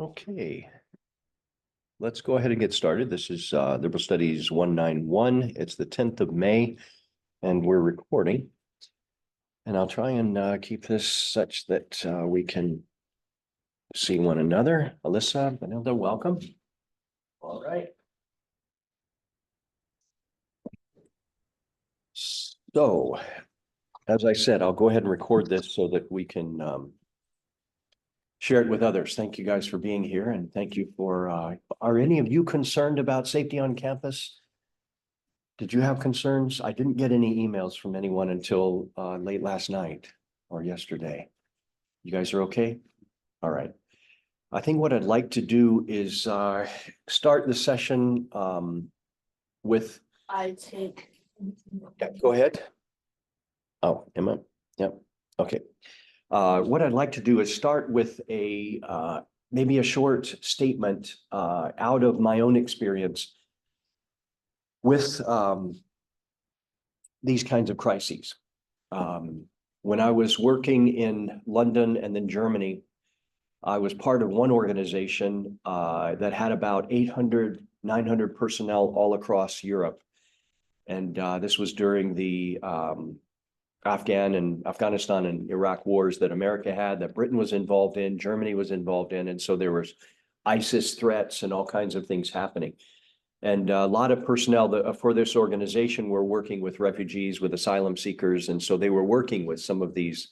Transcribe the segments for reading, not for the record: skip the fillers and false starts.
Okay. Let's go ahead and get started. This is Liberal Studies 191. It's the 10th of May, and we're recording. And I'll try and keep this such that we can see one another. Alyssa, Benilda, welcome. All right. So, as I said, I'll go ahead and record this so that we can share it with others. Thank you guys for being here, and thank you for, are any of you concerned about safety on campus? Did you have concerns? I didn't get any emails from anyone until late last night or yesterday. You guys are okay? All right. I think what I'd like to do is start the session with. Yeah, go ahead. Oh, Emma. Yep. Okay. What I'd like to do is start with maybe a short statement out of my own experience with these kinds of crises. When I was working in London and then Germany, I was part of one organization that had about 800, 900 personnel all across Europe. And this was during the Afghanistan and Iraq wars that America had, that Britain was involved in, Germany was involved in. And so there was ISIS threats and all kinds of things happening. And a lot of personnel for this organization were working with refugees, with asylum seekers. And so they were working with some of these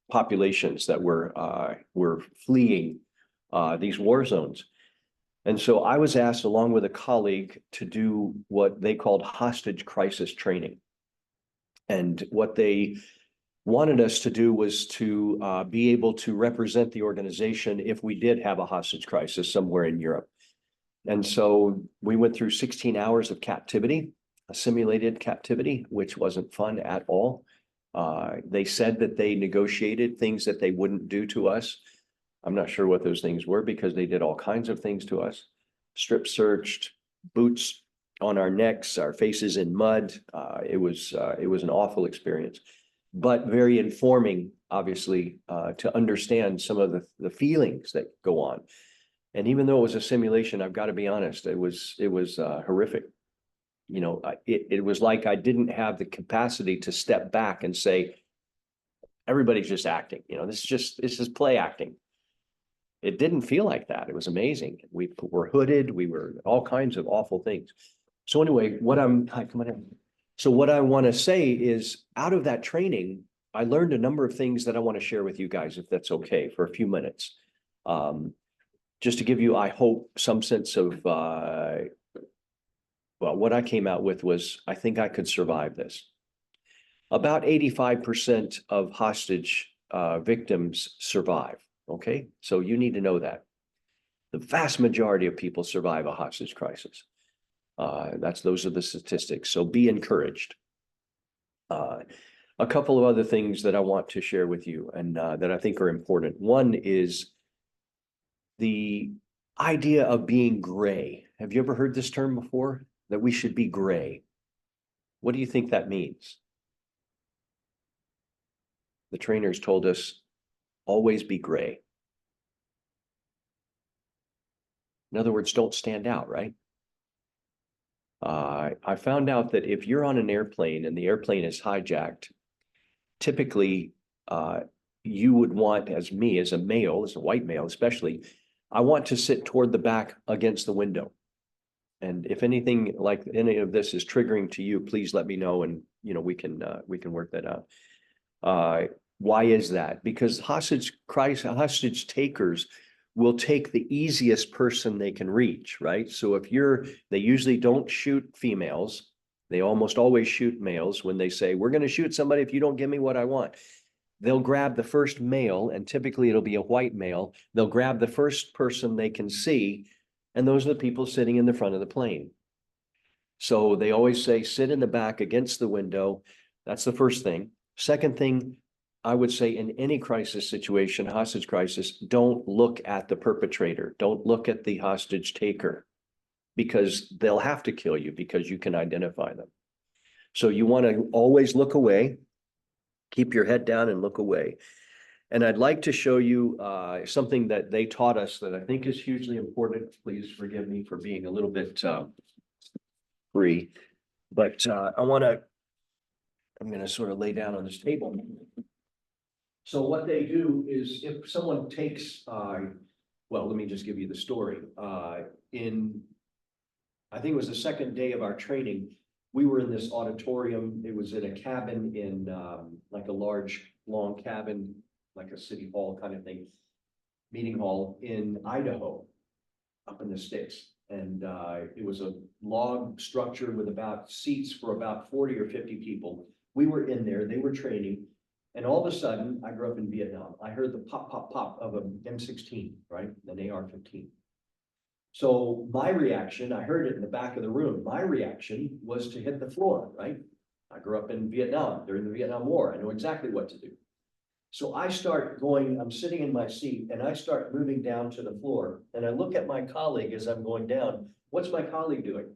populations that were fleeing these war zones. And so I was asked, along with a colleague, to do what they called hostage crisis training. And what they wanted us to do was to be able to represent the organization if we did have a hostage crisis somewhere in Europe. And so we went through 16 hours of captivity, a simulated captivity, which wasn't fun at all. They said that they negotiated things that they wouldn't do to us. I'm not sure what those things were, because they did all kinds of things to us. Strip searched, boots on our necks, our faces in mud. It was an awful experience, but very informing, obviously, to understand some of the feelings that go on. And even though it was a simulation, I've got to be honest, it was horrific. You know, it was like I didn't have the capacity to step back and say, everybody's just acting. You know, this is play acting. It didn't feel like that. It was amazing. We were hooded. We were all kinds of awful things. So anyway, what I want to say is, out of that training, I learned a number of things that I want to share with you guys, if that's okay, for a few minutes. Just to give you, I hope, some sense of, well, what I came out with was, I think I could survive this. About 85% of hostage victims survive, okay? So you need to know that. The vast majority of people survive a hostage crisis. Those are the statistics, so be encouraged. A couple of other things that I want to share with you and that I think are important. One is the idea of being gray. Have you ever heard this term before? That we should be gray. What do you think that means? The trainers told us, always be gray. In other words, don't stand out, right? I found out that if you're on an airplane and the airplane is hijacked, typically you would want, as me, as a male, as a white male especially, I want to sit toward the back against the window. And if anything like any of this is triggering to you, please let me know, and you know we can work that out. Why is that? Because hostage takers will take the easiest person they can reach, right? So they usually don't shoot females. They almost always shoot males. When they say, we're going to shoot somebody if you don't give me what I want, they'll grab the first male, and typically it'll be a white male. They'll grab the first person they can see, and those are the people sitting in the front of the plane. So they always say, sit in the back against the window. That's the first thing. Second thing, I would say, in any crisis situation, hostage crisis, don't look at the perpetrator. Don't look at the hostage taker, because they'll have to kill you because you can identify them. So you want to always look away, keep your head down and look away. And I'd like to show you something that they taught us that I think is hugely important. Please forgive me for being a little bit free, but I'm going to sort of lay down on this table. So what they do is if someone takes, well, let me just give you the story. I think it was the second day of our training, we were in this auditorium. It was in a cabin in like a large, long cabin, like a city hall kind of thing, meeting hall in Idaho, up in the sticks. And it was a log structure with about seats for about 40 or 50 people. We were in there, they were training. And all of a sudden, I grew up in Vietnam. I heard the pop, pop, pop of an M16, right? An AR-15. So my reaction, I heard it in the back of the room. My reaction was to hit the floor, right? I grew up in Vietnam during the Vietnam War. I know exactly what to do. So I start going, I'm sitting in my seat and I start moving down to the floor. And I look at my colleague as I'm going down. What's my colleague doing?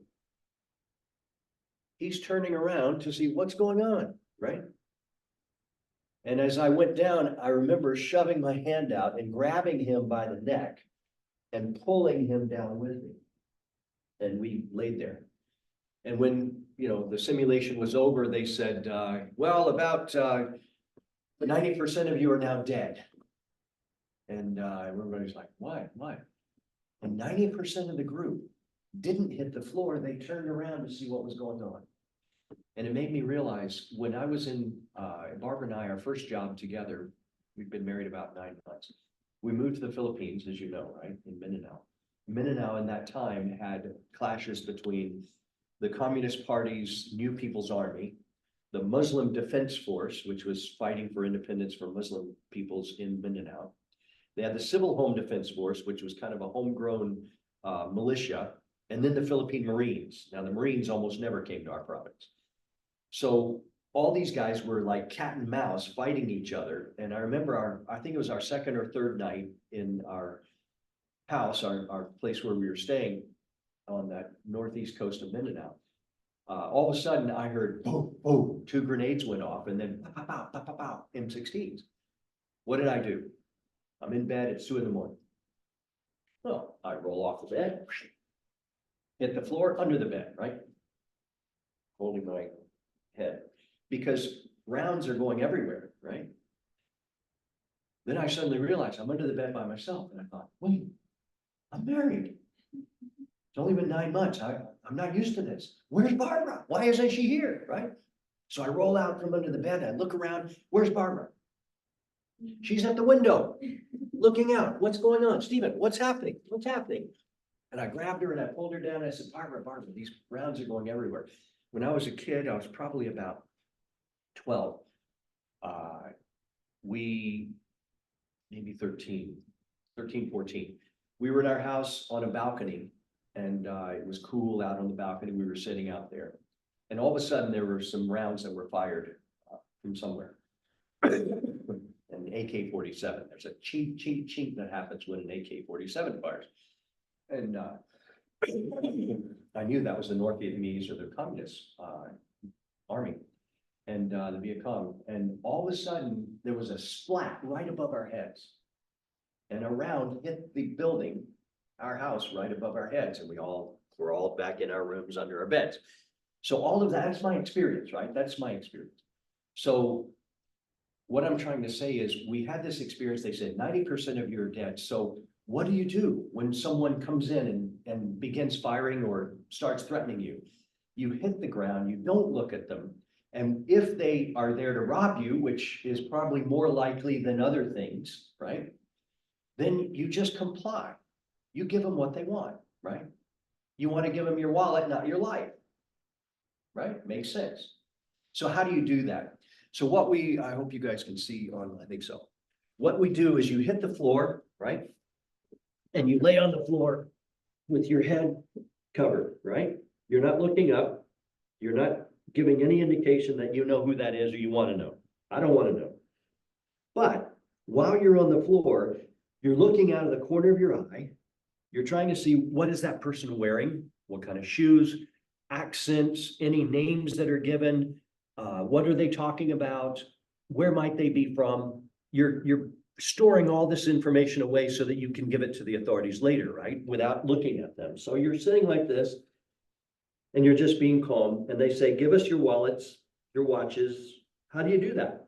He's turning around to see what's going on, right? And as I went down, I remember shoving my hand out and grabbing him by the neck and pulling him down with me. And we laid there. And when, the simulation was over, they said, well, about 90% of you are now dead. And everybody's like, why? And 90% of the group didn't hit the floor. They turned around to see what was going on. And it made me realize when I was in, Barbara and I, our first job together, we've been married about 9 months. We moved to the Philippines, as you know, right, in Mindanao. Mindanao in that time had clashes between the Communist Party's New People's Army, the Muslim Defense Force, which was fighting for independence for Muslim peoples in Mindanao. They had the Civil Home Defense Force, which was kind of a homegrown militia, and then the Philippine Marines. Now, the Marines almost never came to our province. So all these guys were like cat and mouse fighting each other. And I remember I think it was our second or third night in our house, our place where we were staying on that northeast coast of Mindanao. All of a sudden I heard boom, boom, 2 grenades went off and then pow, pow, pow, pow, pow, M16s. What did I do? I'm in bed, it's 2 in the morning. Well, I roll off the bed, hit the floor under the bed, right? Holding my head. Because rounds are going everywhere, right? Then I suddenly realized I'm under the bed by myself. And I thought, wait, I'm married. It's only been 9 months. I'm not used to this. Where's Barbara? Why isn't she here, right? So I roll out from under the bed. I look around. Where's Barbara? She's at the window, looking out. What's going on? Stephen, what's happening? What's happening? And I grabbed her and I pulled her down and I said, Barbara, these rounds are going everywhere. When I was a kid, I was probably about 12. Maybe 13, 14. We were in our house on a balcony and it was cool out on the balcony. We were sitting out there. And all of a sudden there were some rounds that were fired from somewhere. An AK-47. There's a chink, chink, chink that happens when an AK-47 fires. And I knew that was the North Vietnamese or the Communist army and the Viet Cong. And all of a sudden there was a splat right above our heads. And a round hit the building, our house, right above our heads. And we're all back in our rooms under our beds. So all of that's my experience, right? That's my experience. So what I'm trying to say is we had this experience. They said 90% of you are dead. So what do you do when someone comes in and begins firing or starts threatening you? You hit the ground, you don't look at them. And if they are there to rob you, which is probably more likely than other things, right? Then you just comply. You give them what they want, right? You want to give them your wallet, not your life, right? Makes sense. So how do you do that? So I hope you guys can see on, I think so. What we do is you hit the floor, right? And you lay on the floor with your head covered, right? You're not looking up. You're not giving any indication that you know who that is or you want to know. I don't want to know. But while you're on the floor, you're looking out of the corner of your eye. You're trying to see what is that person wearing, what kind of shoes, accents, any names that are given, what are they talking about, where might they be from. You're storing all this information away so that you can give it to the authorities later, right? Without looking at them. So you're sitting like this and you're just being calm, and they say, give us your wallets, your watches. How do you do that?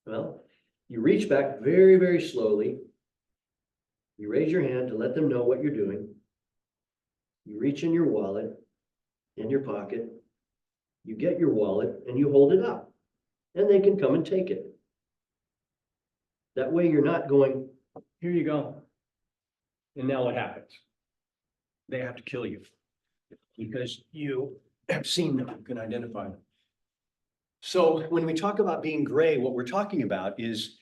Well, you reach back very, very slowly. You raise your hand to let them know what you're doing. You reach in your wallet, in your pocket. You get your wallet and you hold it up, and they can come and take it. That way you're not going, here you go. And now what happens? They have to kill you because you have seen them, you can identify them. So when we talk about being gray, what we're talking about is,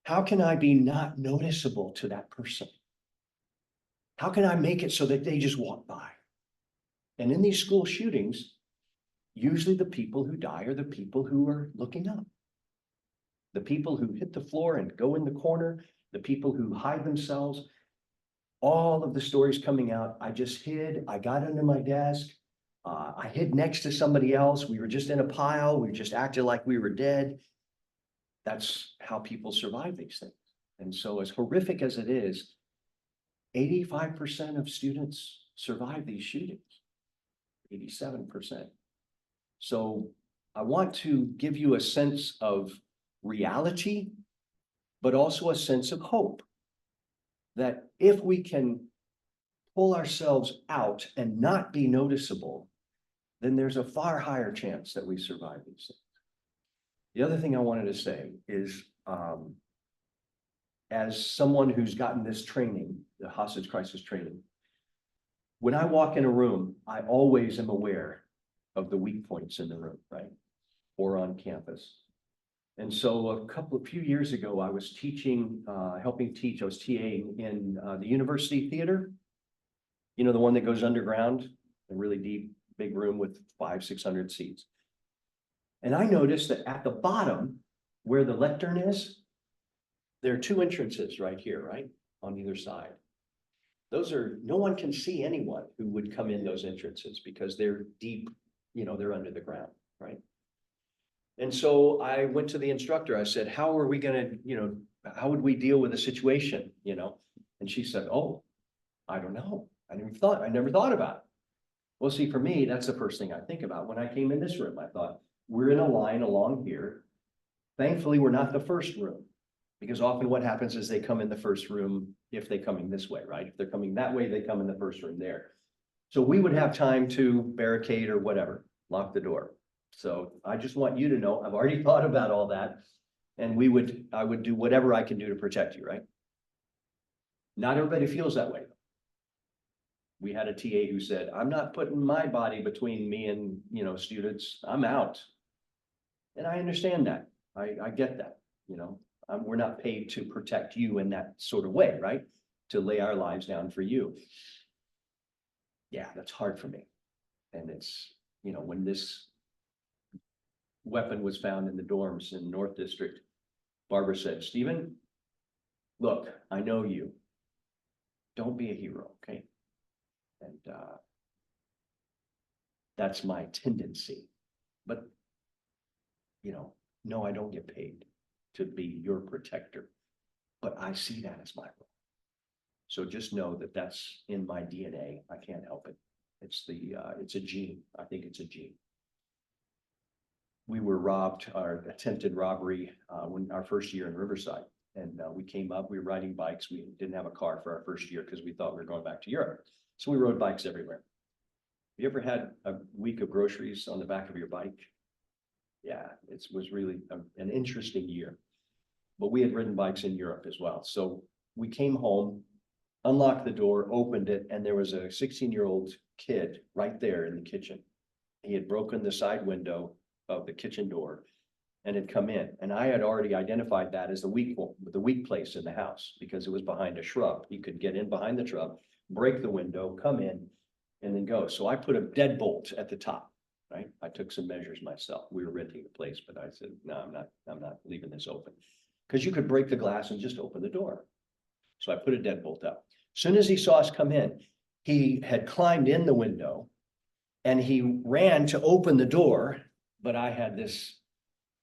how can I be not noticeable to that person? How can I make it so that they just walk by? And in these school shootings, usually the people who die are the people who are looking up. The people who hit the floor and go in the corner, the people who hide themselves. All of the stories coming out, I just hid, I got under my desk, I hid next to somebody else, we were just in a pile, we just acted like we were dead. That's how people survive these things. And so as horrific as it is, 85% of students survive these shootings, 87%. So I want to give you a sense of reality, but also a sense of hope. That if we can pull ourselves out and not be noticeable, then there's a far higher chance that we survive these things. The other thing I wanted to say is, as someone who's gotten this training, the hostage crisis training, when I walk in a room, I always am aware of the weak points in the room, right? Or on campus. And so a few years ago, I was teaching, helping teach, I was TAing in the university theater. You know, the one that goes underground, a really deep, big room with 500-600 seats. And I noticed that at the bottom, where the lectern is, there are two entrances right here, right? On either side. Those are, no one can see anyone who would come in those entrances because they're deep, you know, they're under the ground, right? And so I went to the instructor. I said, how are we going to, you know, how would we deal with a situation, you know? And she said, oh, I don't know. I never thought about it. Well, see, for me, that's the first thing I think about. When I came in this room, I thought, we're in a line along here. Thankfully, we're not the first room, because often what happens is they come in the first room if they're coming this way, right? If they're coming that way, they come in the first room there. So we would have time to barricade or whatever, lock the door. So I just want you to know, I've already thought about all that, and I would do whatever I can do to protect you, right? Not everybody feels that way. We had a TA who said, I'm not putting my body between me and, you know, students, I'm out. And I understand that. I get that, you know, we're not paid to protect you in that sort of way, right? To lay our lives down for you. Yeah, that's hard for me. And it's, you know, when this weapon was found in the dorms in North District, Barbara said, Stephen, look, I know you. Don't be a hero, okay? And that's my tendency. But, you know, no, I don't get paid to be your protector. But I see that as my role. So just know that that's in my DNA. I can't help it. It's a gene. I think it's a gene. We were robbed, our attempted robbery, when our first year in Riverside. And we came up, we were riding bikes. We didn't have a car for our first year because we thought we were going back to Europe. So we rode bikes everywhere. You ever had a week of groceries on the back of your bike? Yeah, it was really an interesting year. But we had ridden bikes in Europe as well. So we came home, unlocked the door, opened it, and there was a 16-year-old kid right there in the kitchen. He had broken the side window of the kitchen door and had come in. And I had already identified that as the weak place in the house because it was behind a shrub. He could get in behind the shrub, break the window, come in, and then go. So I put a deadbolt at the top, right? I took some measures myself. We were renting the place, but I said, no, I'm not leaving this open. Because you could break the glass and just open the door. So I put a deadbolt up. As soon as he saw us come in, he had climbed in the window and he ran to open the door, but I had this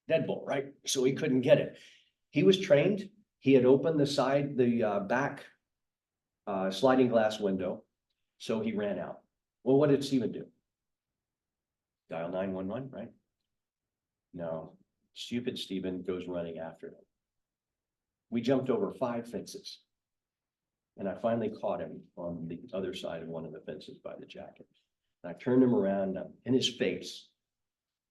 deadbolt, right? So he couldn't get it. He was trained He had opened the back sliding glass window, so he ran out. Well, what did Stephen do? Dial 911, right? No, stupid Stephen goes running after him. We jumped over 5 fences. And I finally caught him on the other side of one of the fences by the jacket. And I turned him around in his face.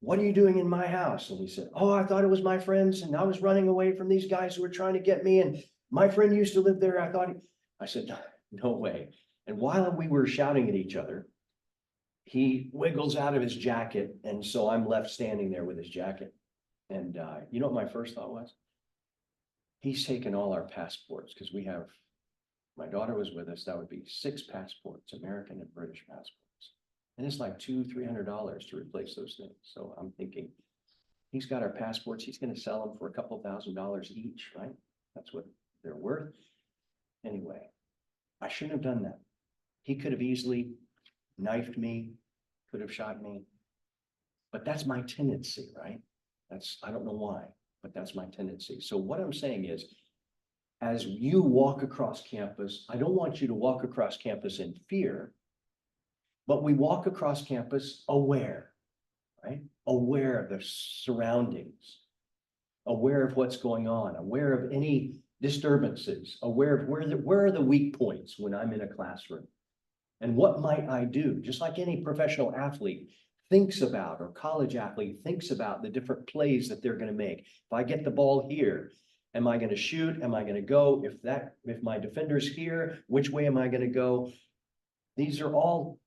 What are you doing in my house? And he said, oh, I thought it was my friends. And I was running away from these guys who were trying to get me. And my friend used to live there. I said, no way. And while we were shouting at each other, he wiggles out of his jacket. And so I'm left standing there with his jacket. And you know what my first thought was? He's taken all our passports because my daughter was with us. That would be 6 passports, American and British passports. And it's like $200-300 to replace those things. So I'm thinking, he's got our passports. He's going to sell them for a couple $1,000s each, right? That's what they're worth. Anyway, I shouldn't have done that. He could have easily knifed me, could have shot me. But that's my tendency, right? I don't know why, but that's my tendency. So what I'm saying is, as you walk across campus, I don't want you to walk across campus in fear, but we walk across campus aware, right? Aware of the surroundings, aware of what's going on, aware of any disturbances, aware of where are the weak points when I'm in a classroom. And what might I do? Just like any professional athlete thinks about, or college athlete thinks about the different plays that they're going to make. If I get the ball here, am I going to shoot? Am I going to go? If my defender's here, which way am I going to go? These are all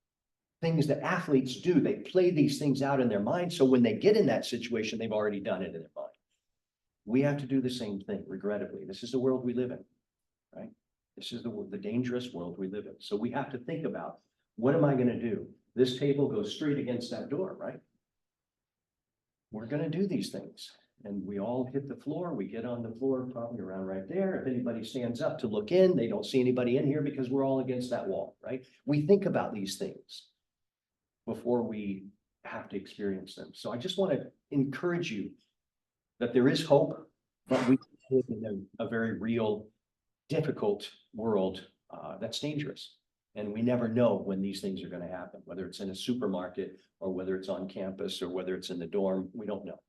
things that athletes do. They play these things out in their mind. So when they get in that situation, they've already done it in their mind. We have to do the same thing, regrettably. This is the world we live in, right? This is the dangerous world we live in. So we have to think about, what am I going to do? This table goes straight against that door, right? We're going to do these things. And we all hit the floor. We get on the floor probably around right there. If anybody stands up to look in, they don't see anybody in here because we're all against that wall, right? We think about these things before we have to experience them. So I just want to encourage you that there is hope, but we live in a very real, difficult world that's dangerous. And we never know when these things are going to happen, whether it's in a supermarket or whether it's on campus or whether it's in the dorm, we don't know.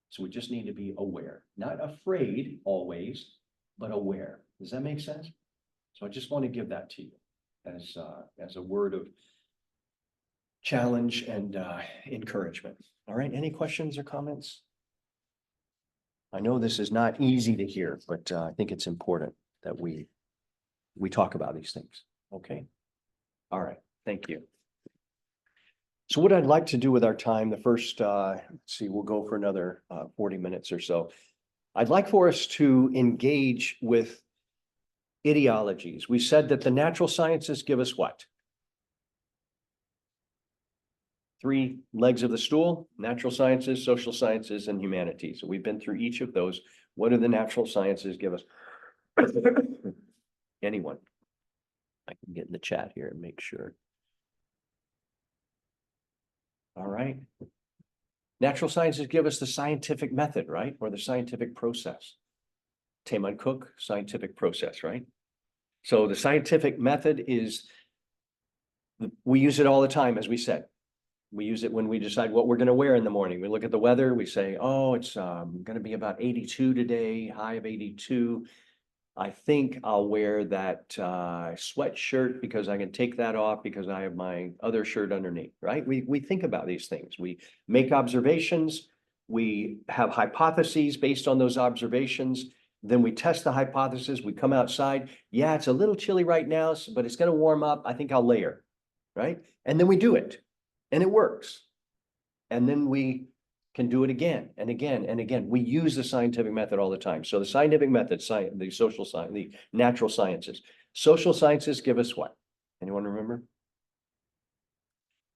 So we just need to be aware, not afraid always, but aware. Does that make sense? So I just want to give that to you as a word of challenge and encouragement. All right, any questions or comments? I know this is not easy to hear, but I think it's important that we talk about these things. Okay. All right. Thank you. So what I'd like to do with our time, the first, let's see, we'll go for another 40 minutes or so. I'd like for us to engage with ideologies. We said that the natural sciences give us what? 3 legs of the stool: natural sciences, social sciences, and humanities. So we've been through each of those. What do the natural sciences give us? Anyone? I can get in the chat here and make sure. All right. Natural sciences give us the scientific method, right? Or the scientific process. Taemun Cook, scientific process, right? So the scientific method is, we use it all the time, as we said. We use it when we decide what we're going to wear in the morning. We look at the weather, we say, oh, it's going to be about 82 today, high of 82. I think I'll wear that sweatshirt because I can take that off because I have my other shirt underneath, right? We think about these things. We make observations. We have hypotheses based on those observations. Then we test the hypothesis. We come outside. Yeah, it's a little chilly right now, but it's going to warm up. I think I'll layer, right? And then we do it and it works. And then we can do it again and again and again. We use the scientific method all the time. So the scientific method, the social science, the natural sciences. Social sciences give us what? Anyone remember?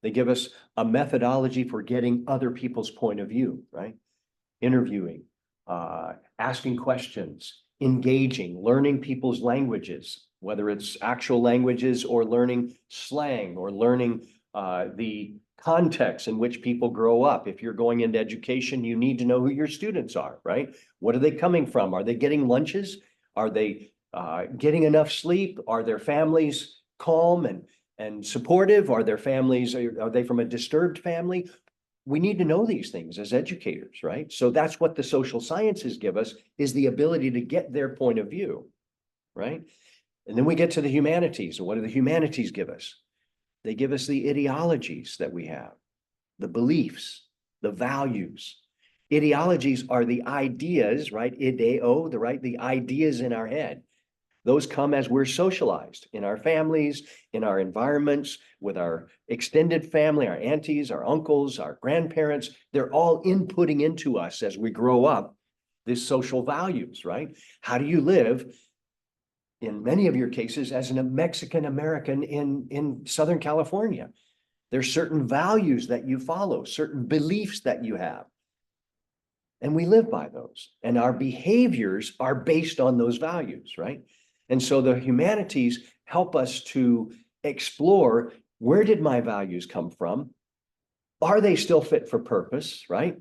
They give us a methodology for getting other people's point of view, right? Interviewing, asking questions, engaging, learning people's languages, whether it's actual languages or learning slang or learning the context in which people grow up. If you're going into education, you need to know who your students are, right? What are they coming from? Are they getting lunches? Are they getting enough sleep? Are their families calm and supportive? Are their families, are they from a disturbed family? We need to know these things as educators, right? So that's what the social sciences give us, is the ability to get their point of view, right? And then we get to the humanities. And what do the humanities give us? They give us the ideologies that we have, the beliefs, the values. Ideologies are the ideas, right? Ideo, the ideas in our head. Those come as we're socialized in our families, in our environments, with our extended family, our aunties, our uncles, our grandparents. They're all inputting into us as we grow up, these social values, right? How do you live, in many of your cases, as a Mexican American in Southern California? There's certain values that you follow, certain beliefs that you have. And we live by those. And our behaviors are based on those values, right? And so the humanities help us to explore, where did my values come from? Are they still fit for purpose, right?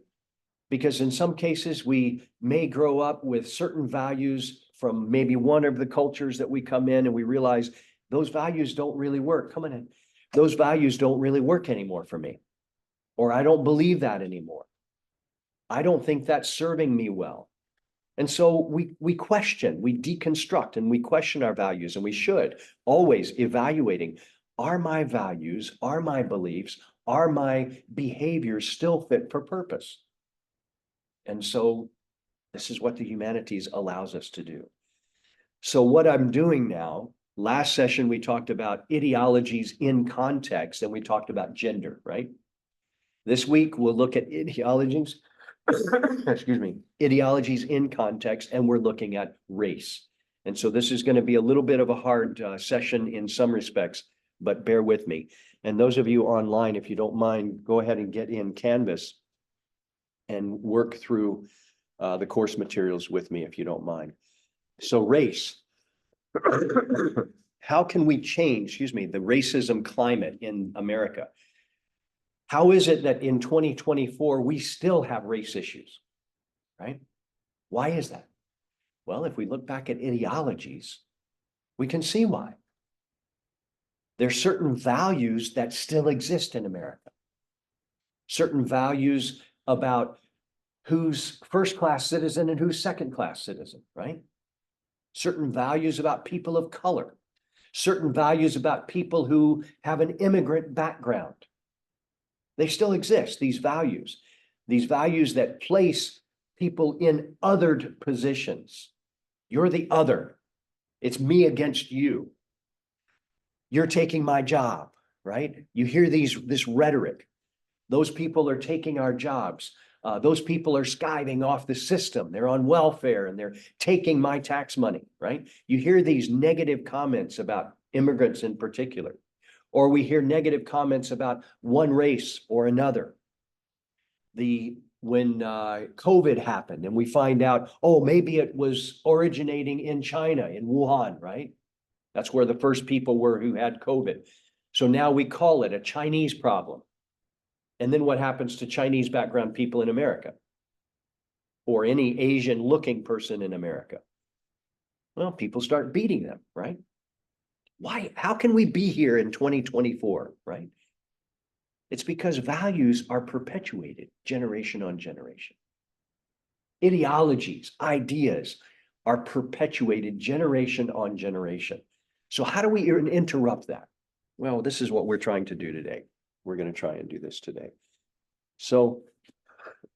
Because in some cases, we may grow up with certain values from maybe one of the cultures that we come in, and we realize those values don't really work. Come on in. Those values don't really work anymore for me. Or I don't believe that anymore. I don't think that's serving me well. And so we question, we deconstruct, and we question our values, and we should always evaluating, are my values, are my beliefs, are my behaviors still fit for purpose? And so this is what the humanities allows us to do. So what I'm doing now, last session, we talked about ideologies in context, and we talked about gender, right? This week, we'll look at ideologies, excuse me, ideologies in context, and we're looking at race. And so this is going to be a little bit of a hard session in some respects, but bear with me. And those of you online, if you don't mind, go ahead and get in Canvas and work through the course materials with me, if you don't mind. So race. How can we change, the racism climate in America? How is it that in 2024, we still have race issues, right? Why is that? Well, if we look back at ideologies, we can see why. There's certain values that still exist in America. Certain values about who's first-class citizen and who's second-class citizen, right? Certain values about people of color. Certain values about people who have an immigrant background. They still exist, these values that place people in othered positions. You're the other. It's me against you. You're taking my job, right? You hear this rhetoric. Those people are taking our jobs. Those people are skiving off the system. They're on welfare and they're taking my tax money, right? You hear these negative comments about immigrants in particular. Or we hear negative comments about one race or another. When COVID happened and we find out, oh, maybe it was originating in China, in Wuhan, right? That's where the first people were who had COVID. So now we call it a Chinese problem. And then what happens to Chinese background people in America? Or any Asian looking person in America? Well, people start beating them, right? Why? How can we be here in 2024, right? It's because values are perpetuated generation on generation. Ideologies, ideas are perpetuated generation on generation. So how do we interrupt that? Well, this is what we're trying to do today. We're going to try and do this today. So,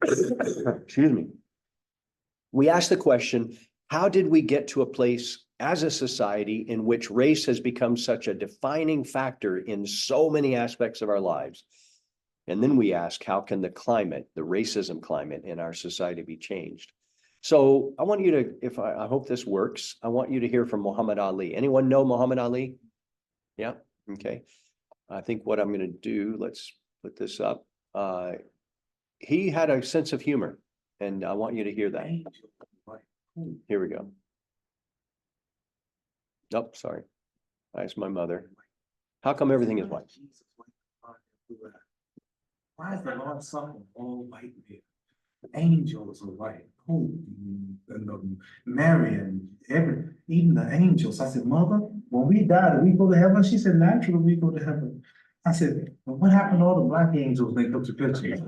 excuse me. We asked the question, how did we get to a place as a society in which race has become such a defining factor in so many aspects of our lives? And then we ask, how can the climate, the racism climate in our society be changed? So I want you to, I hope this works, I want you to hear from Muhammad Ali. Anyone know Muhammad Ali? Yeah, okay. I think what I'm going to do, let's put this up. He had a sense of humor, and I want you to hear that. Here we go. Nope, sorry. That's my mother. How come everything is white? Why is the Lord suffering all white men? Angels are white, Hope and Mary and even the angels. I said, Mother, when we die, do we go to heaven? She said, naturally, we go to heaven. I said, well, what happened to all the black angels they took the pictures?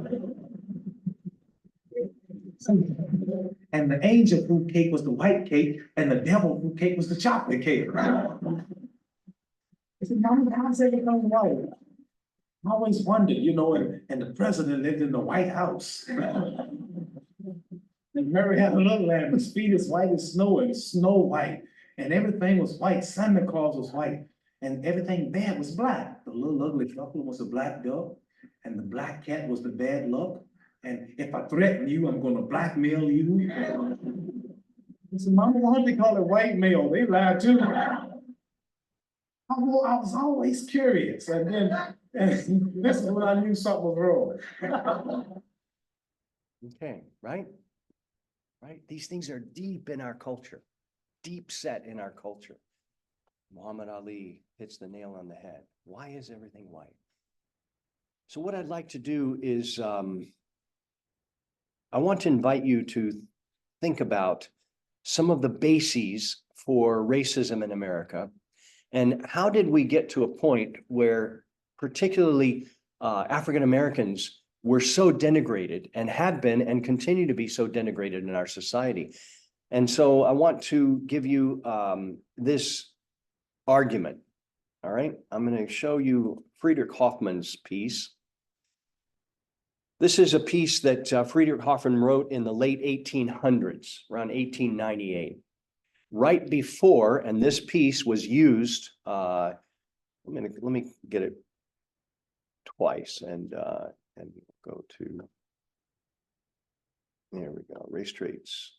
And the angel fruit cake was the white cake, and the devil fruit cake was the chocolate cake. I said, Mama, how's everything white? I always wondered, and the president lived in the White House. And Mary had a little lamb, his feet as white as snow, and Snow White, and everything was white. Santa Claus was white, and everything bad was black. The little ugly duckling was a black duck, and the black cat was the bad luck. And if I threaten you, I'm gonna blackmail you. I said, Mama, why they call it white mail? They lied too. I was always curious, and then this is when I knew something was wrong. Okay, right? Right? These things are deep in our culture, deep set in our culture. Muhammad Ali hits the nail on the head. Why is everything white? So what I'd like to do is, I want to invite you to think about some of the bases for racism in America, and how did we get to a point where particularly African Americans were so denigrated and have been and continue to be so denigrated in our society. And so I want to give you this argument. All right, I'm going to show you Friedrich Hoffman's piece. This is a piece that Friedrich Hoffman wrote in the late 1800s, around 1898. Right before, and this piece was used, let me get it twice and go to, there we go, race traits.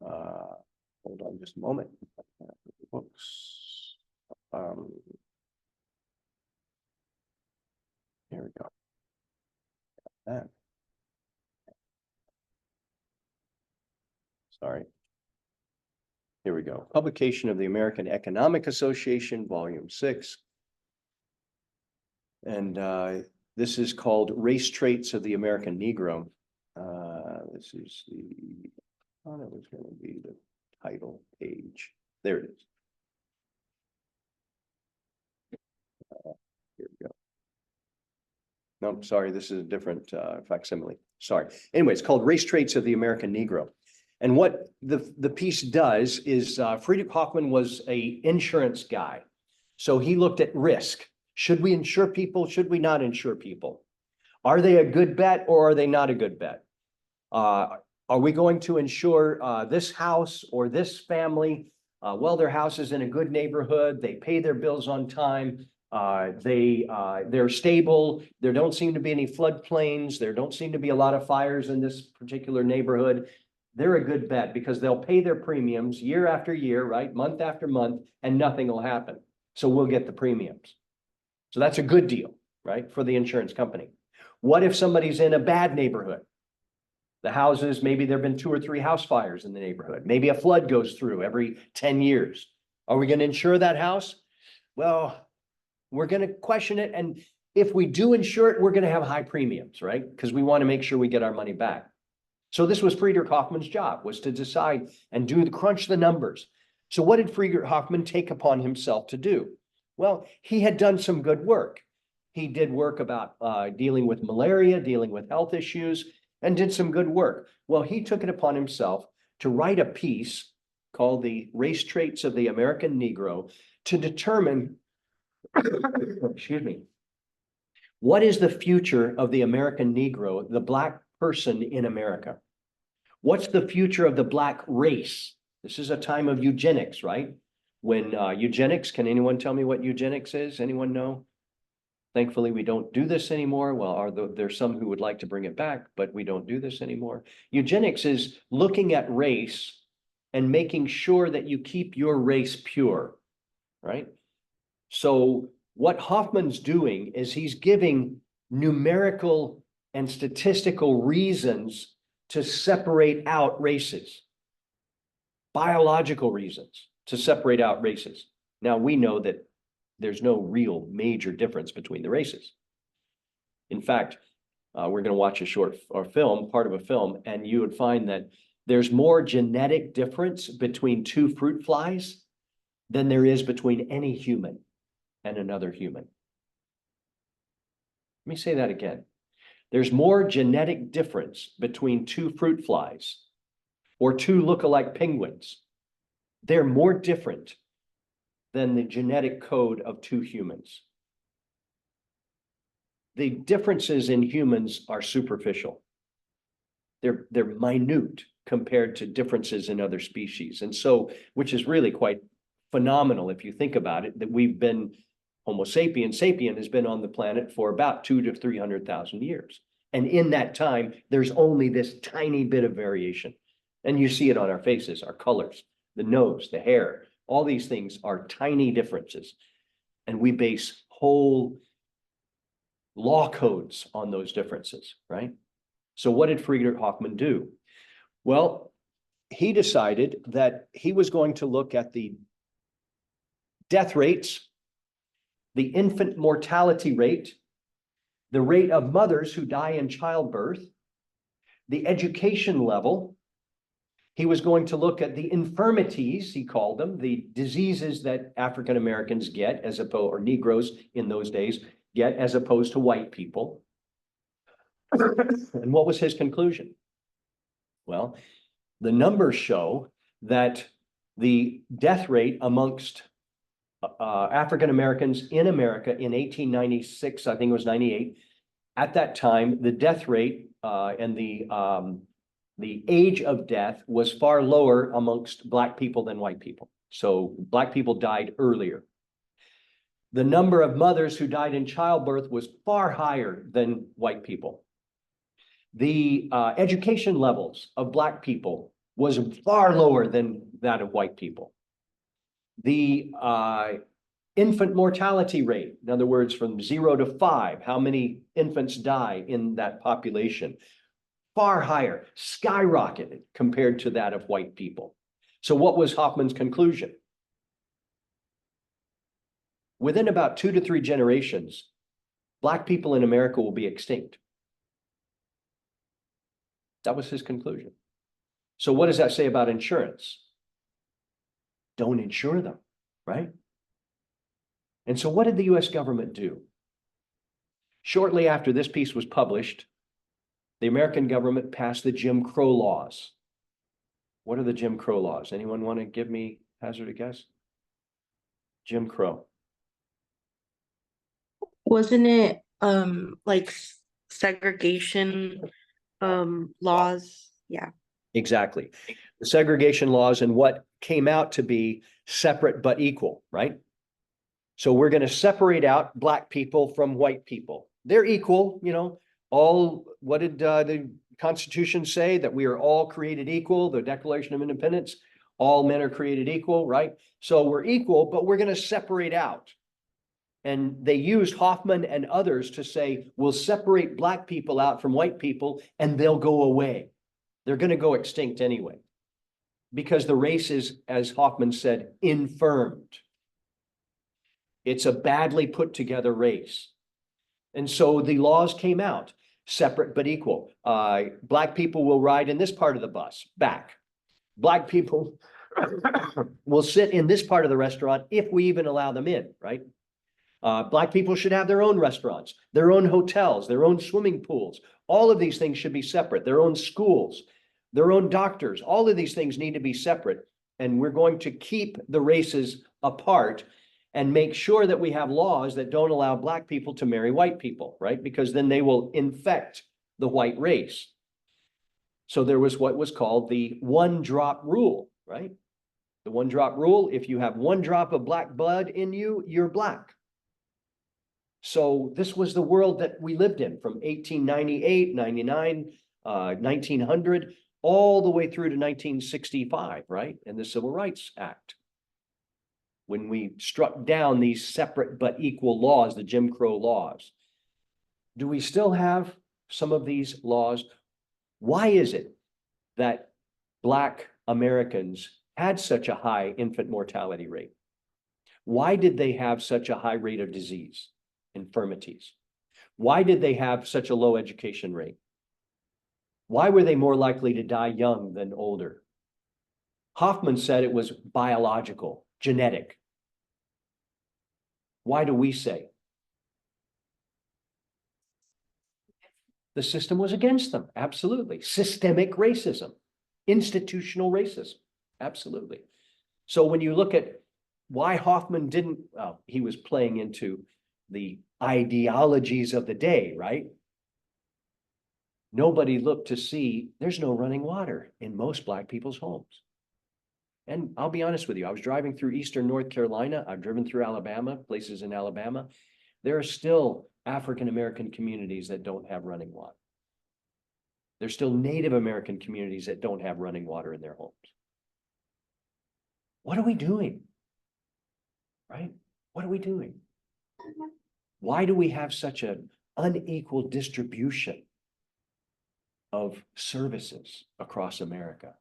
Hold on just a moment. Books. Here we go. That. Sorry. Here we go. Publication of the American Economic Association, Volume 6. And this is called Race Traits of the American Negro. This is the, I thought it was going to be the title page. There it is. Here we go. No, sorry, this is a different facsimile. Sorry. Anyway, it's called Race Traits of the American Negro. And what the piece does is Friedrich Hoffman was an insurance guy. So he looked at risk. Should we insure people? Should we not insure people? Are they a good bet or are they not a good bet? Are we going to insure this house or this family? Well, their house is in a good neighborhood. They pay their bills on time. They're stable. There don't seem to be any floodplains. There don't seem to be a lot of fires in this particular neighborhood. They're a good bet because they'll pay their premiums year after year, right? Month after month, and nothing will happen. So we'll get the premiums. So that's a good deal, right? For the insurance company. What if somebody's in a bad neighborhood? The houses, maybe there've been 2 or 3 house fires in the neighborhood. Maybe a flood goes through every 10 years. Are we going to insure that house? Well, we're going to question it. And if we do insure it, we're going to have high premiums, right? Because we want to make sure we get our money back. So this was Friedrich Hoffman's job, was to decide and crunch the numbers. So what did Friedrich Hoffman take upon himself to do? Well, he had done some good work. He did work about dealing with malaria, dealing with health issues, and did some good work. Well, he took it upon himself to write a piece called The Race Traits of the American Negro to determine, excuse me, what is the future of the American Negro, the Black person in America? What's the future of the Black race? This is a time of eugenics, right? When eugenics, can anyone tell me what eugenics is? Anyone know? Thankfully, we don't do this anymore. Well, there's some who would like to bring it back, but we don't do this anymore. Eugenics is looking at race and making sure that you keep your race pure, right? So what Hoffman's doing is he's giving numerical and statistical reasons to separate out races, biological reasons to separate out races. Now, we know that there's no real major difference between the races. In fact, we're going to watch a short or film, part of a film, and you would find that there's more genetic difference between two fruit flies than there is between any human and another human. Let me say that again. There's more genetic difference between two fruit flies or two look-alike penguins. They're more different than the genetic code of two humans. The differences in humans are superficial. They're minute compared to differences in other species. And so, which is really quite phenomenal if you think about it, that we've been, Homo sapiens sapien has been on the planet for about 200 to 300,000 years. And in that time, there's only this tiny bit of variation. And you see it on our faces, our colors, the nose, the hair, all these things are tiny differences. And we base whole law codes on those differences, right? So what did Friedrich Hoffmann do? Well, he decided that he was going to look at the death rates, the infant mortality rate, the rate of mothers who die in childbirth, the education level. He was going to look at the infirmities, he called them, the diseases that African Americans get as opposed, or Negroes in those days get as opposed to white people. And what was his conclusion? Well, the numbers show that the death rate amongst African Americans in America in 1896, I think it was 98, at that time, the death rate and the age of death was far lower amongst Black people than white people. So Black people died earlier. The number of mothers who died in childbirth was far higher than white people. The education levels of Black people was far lower than that of white people. The infant mortality rate, in other words, from 0 to 5, how many infants die in that population, far higher, skyrocketed compared to that of white people. So what was Hoffmann's conclusion? Within about 2 to 3 generations, Black people in America will be extinct. That was his conclusion. So what does that say about insurance? Don't insure them, right? And so what did the US government do? Shortly after this piece was published, the American government passed the Jim Crow laws. What are the Jim Crow laws? Anyone want to give me hazard a guess? Jim Crow. Wasn't it like segregation laws? Yeah. Exactly. The segregation laws and what came out to be separate but equal, right? So we're going to separate out Black people from white people. They're equal, you know, all, what did the Constitution say? That we are all created equal, the Declaration of Independence, all men are created equal, right? So we're equal, but we're going to separate out. And they used Hoffmann and others to say, we'll separate Black people out from white people and they'll go away. They're going to go extinct anyway, because the race is, as Hoffmann said, infirmed. It's a badly put together race. And so the laws came out, separate but equal. Black people will ride in this part of the bus, back. Black people will sit in this part of the restaurant if we even allow them in, right? Black people should have their own restaurants, their own hotels, their own swimming pools. All of these things should be separate, their own schools, their own doctors. All of these things need to be separate. And we're going to keep the races apart and make sure that we have laws that don't allow Black people to marry white people, right? Because then they will infect the white race. So there was what was called the one-drop rule, right? The one-drop rule, if you have 1 drop of Black blood in you, you're Black. So this was the world that we lived in from 1898, 99, 1900, all the way through to 1965, right? And the Civil Rights Act, when we struck down these separate but equal laws, the Jim Crow laws. Do we still have some of these laws? Why is it that Black Americans had such a high infant mortality rate? Why did they have such a high rate of disease, infirmities? Why did they have such a low education rate? Why were they more likely to die young than older? Hoffman said it was biological, genetic. Why do we say? The system was against them, absolutely. Systemic racism, institutional racism, absolutely. So when you look at why Hoffman didn't, well, he was playing into the ideologies of the day, right? Nobody looked to see there's no running water in most Black people's homes. And I'll be honest with you, I was driving through Eastern North Carolina. I've driven through Alabama, places in Alabama. There are still African-American communities that don't have running water. There's still Native American communities that don't have running water in their homes. What are we doing? Right? What are we doing? Why do we have such an unequal distribution of services across America?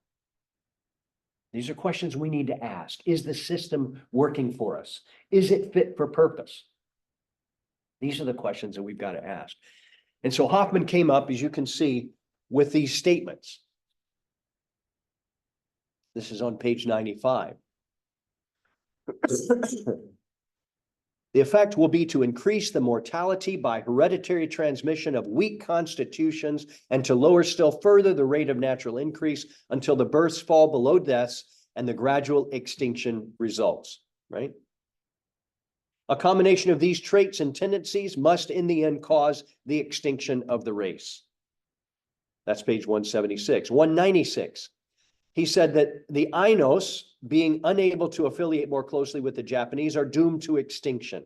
These are questions we need to ask. Is the system working for us? Is it fit for purpose? These are the questions that we've got to ask. And so Hoffman came up, as you can see, with these statements. This is on page 95. The effect will be to increase the mortality by hereditary transmission of weak constitutions and to lower still further the rate of natural increase until the births fall below deaths and the gradual extinction results, right? A combination of these traits and tendencies must in the end cause the extinction of the race. That's page 176. 196. He said that the Ainos, being unable to affiliate more closely with the Japanese, are doomed to extinction.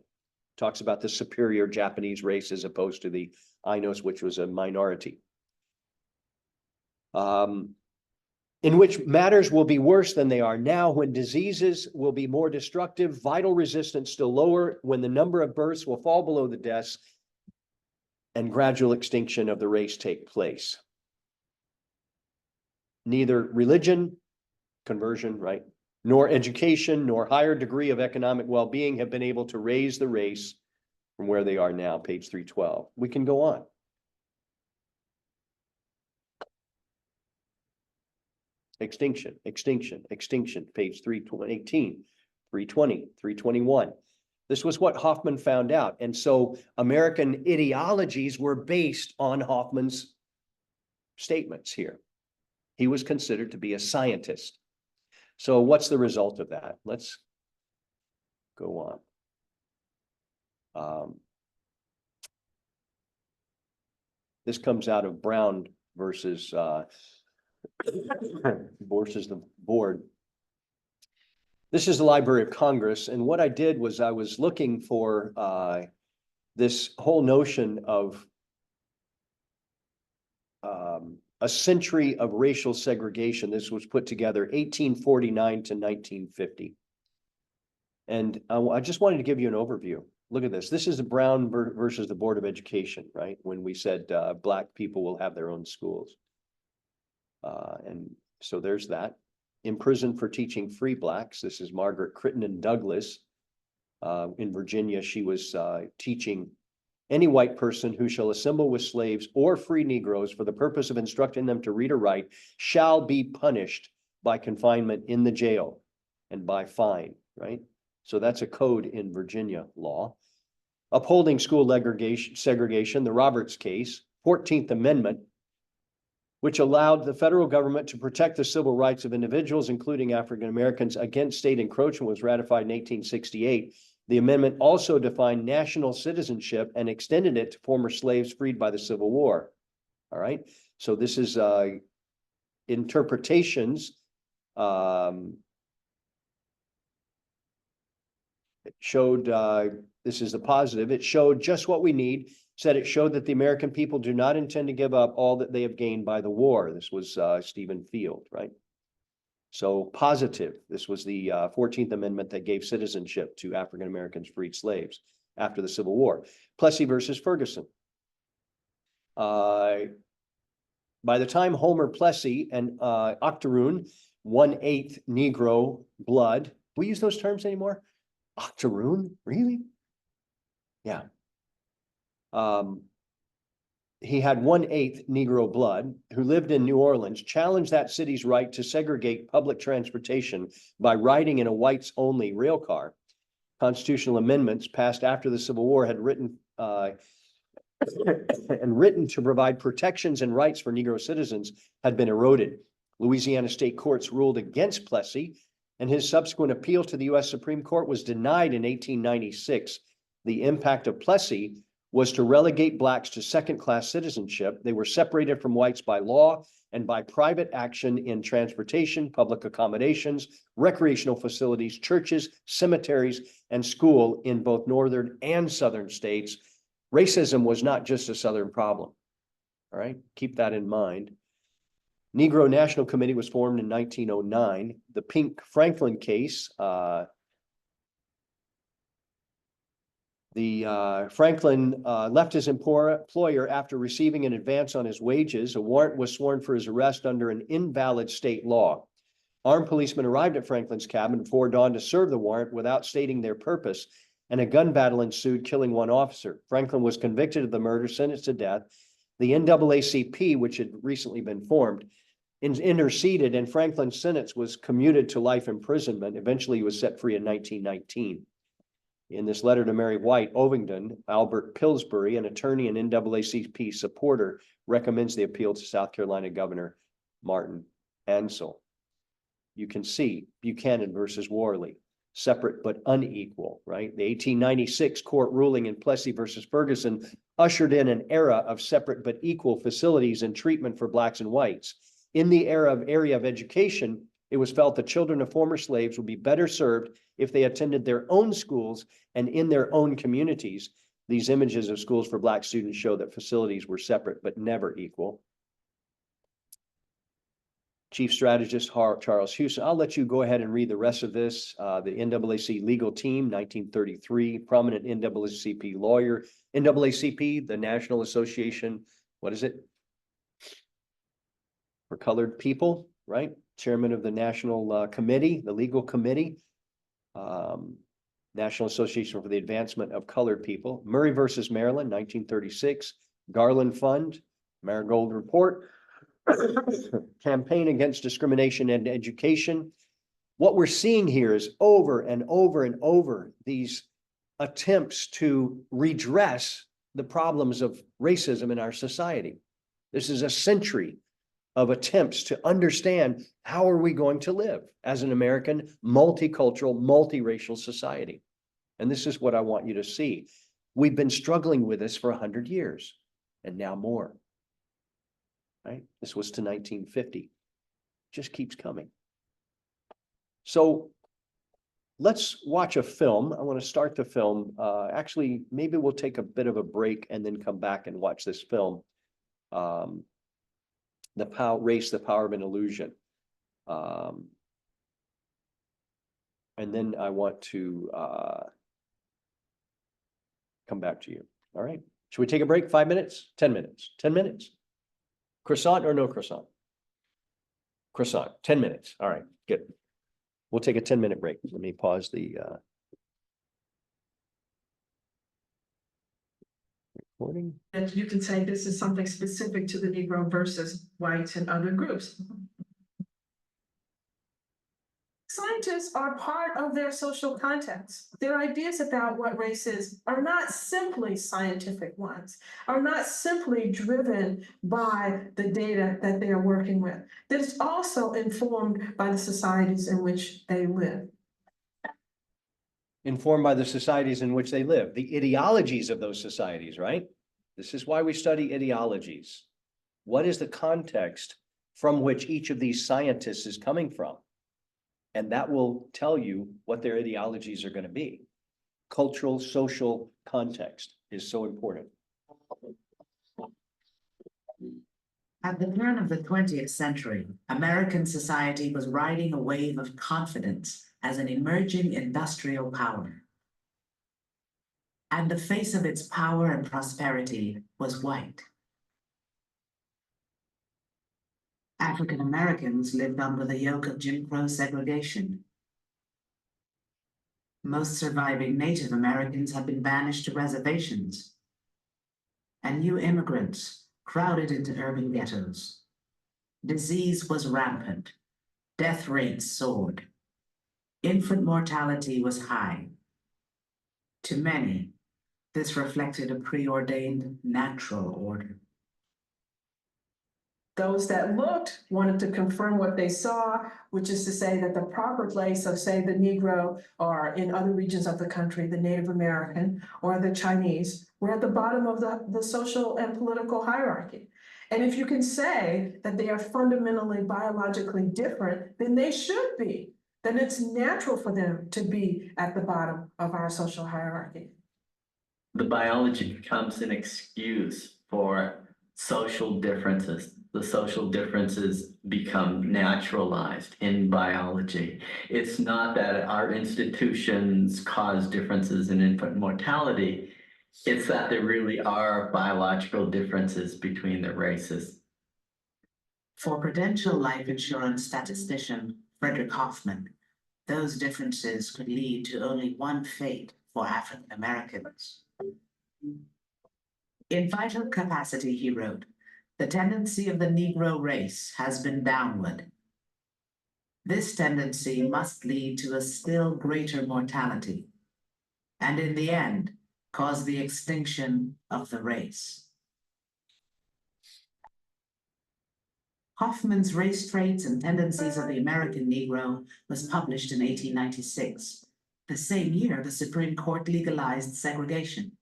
Talks about the superior Japanese race as opposed to the Ainos, which was a minority. In which matters will be worse than they are now, when diseases will be more destructive, vital resistance still lower, when the number of births will fall below the deaths, and gradual extinction of the race take place. Neither religion, conversion, right, nor education, nor higher degree of economic well-being have been able to raise the race from where they are now, page 312. We can go on. Extinction, extinction, extinction, page 318, 320, 321. This was what Hoffman found out. And so American ideologies were based on Hoffman's statements here. He was considered to be a scientist. So what's the result of that? Let's go on. This comes out of Brown versus the board. This is the Library of Congress. And what I did was I was looking for this whole notion of a century of racial segregation. This was put together 1849 to 1950. And I just wanted to give you an overview. Look at this. This is the Brown versus the Board of Education, right? When we said Black people will have their own schools. And so there's that. Imprisoned for teaching free Blacks. This is Margaret Crittenden Douglas. In Virginia, she was teaching any white person who shall assemble with slaves or free Negroes for the purpose of instructing them to read or write shall be punished by confinement in the jail and by fine, right? So that's a code in Virginia law. Upholding school segregation, the Roberts case, 14th Amendment, which allowed the federal government to protect the civil rights of individuals, including African Americans, against state encroachment, was ratified in 1868. The amendment also defined national citizenship and extended it to former slaves freed by the Civil War. All right. So this is interpretations. It showed, this is the positive, it showed just what we need. Said it showed that the American people do not intend to give up all that they have gained by the war. This was Stephen Field, right? So positive, this was the 14th Amendment that gave citizenship to African Americans freed slaves after the Civil War. Plessy versus Ferguson. By the time Homer Plessy and Octoroon, 1/8 Negro blood, we use those terms anymore? Octoroon, really? Yeah. he had 1/8 Negro blood, who lived in New Orleans, challenged that city's right to segregate public transportation by riding in a whites-only rail car. Constitutional amendments passed after the Civil War had written to provide protections and rights for Negro citizens had been eroded. Louisiana state courts ruled against Plessy, and his subsequent appeal to the U.S. Supreme Court was denied in 1896. The impact of Plessy was to relegate blacks to second-class citizenship. They were separated from whites by law and by private action in transportation, public accommodations, recreational facilities, churches, cemeteries, and school in both northern and southern states. Racism was not just a Southern problem. All right, keep that in mind. Negro National Committee was formed in 1909. The Pink Franklin case, Franklin left his employer after receiving an advance on his wages. A warrant was sworn for his arrest under an invalid state law. Armed policemen arrived at Franklin's cabin before dawn to serve the warrant without stating their purpose, and a gun battle ensued, killing one officer. Franklin was convicted of the murder, sentenced to death. The NAACP, which had recently been formed, interceded, and Franklin's sentence was commuted to life imprisonment. Eventually, he was set free in 1919. In this letter to Mary White Ovington, Albert Pillsbury, an attorney and NAACP supporter, recommends the appeal to South Carolina Governor Martin Ansell. You can see Buchanan versus Worley, separate but unequal, right? The 1896 court ruling in Plessy versus Ferguson ushered in an era of separate but equal facilities and treatment for blacks and whites. In the area of education, it was felt that children of former slaves would be better served if they attended their own schools and in their own communities. These images of schools for black students show that facilities were separate but never equal. Chief Strategist Charles Houston. I'll let you go ahead and read the rest of this. The NAACP legal team, 1933, prominent NAACP lawyer. NAACP, the National Association, what is it? For Colored People, right? Chairman of the National Committee, the legal committee. National Association for the Advancement of Colored People. Murray versus Maryland, 1936. Garland Fund, Marigold Report. Campaign Against Discrimination in Education. What we're seeing here is over and over and over these attempts to redress the problems of racism in our society. This is a century of attempts to understand how are we going to live as an American, multicultural, multiracial society. And this is what I want you to see. We've been struggling with this for 100 years and now more. Right? This was to 1950. Just keeps coming. So let's watch a film. I want to start the film. Actually, maybe we'll take a bit of a break and then come back and watch this film. Race, the Power of an Illusion. And then I want to come back to you. All right. Should we take a break? 5 minutes? 10 minutes? 10 minutes? Croissant or no croissant? Croissant, 10 minutes. All right, good. We'll take a 10-minute break. Let me pause the recording. And you can say this is something specific to the Negro versus whites and other groups. Scientists are part of their social context. Their ideas about what race is are not simply scientific ones, are not simply driven by the data that they are working with. That is also informed by the societies in which they live. Informed by the societies in which they live, the ideologies of those societies, right? This is why we study ideologies. What is the context from which each of these scientists is coming from? And that will tell you what their ideologies are going to be. Cultural, social context is so important. At the turn of the 20th century, American society was riding a wave of confidence as an emerging industrial power. And the face of its power and prosperity was white. African Americans lived under the yoke of Jim Crow segregation. Most surviving Native Americans had been banished to reservations, and new immigrants crowded into urban ghettos. Disease was rampant. Death rates soared. Infant mortality was high. To many, this reflected a preordained natural order. Those that looked wanted to confirm what they saw, which is to say that the proper place of, say, the Negro, or in other regions of the country, the Native American or the Chinese, were at the bottom of the social and political hierarchy. And if you can say that they are fundamentally biologically different, then they should be. Then it's natural for them to be at the bottom of our social hierarchy. The biology becomes an excuse for social differences. The social differences become naturalized in biology. It's not that our institutions cause differences in infant mortality. It's that there really are biological differences between the races. For Prudential life insurance statistician Frederick Hoffman, those differences could lead to only one fate for African Americans. In Vital Capacity, he wrote, "The tendency of the Negro race has been downward. This tendency must lead to a still greater mortality, and in the end, cause the extinction of the race." Hoffman's Race Traits and Tendencies of the American Negro was published in 1896, the same year the Supreme Court legalized segregation.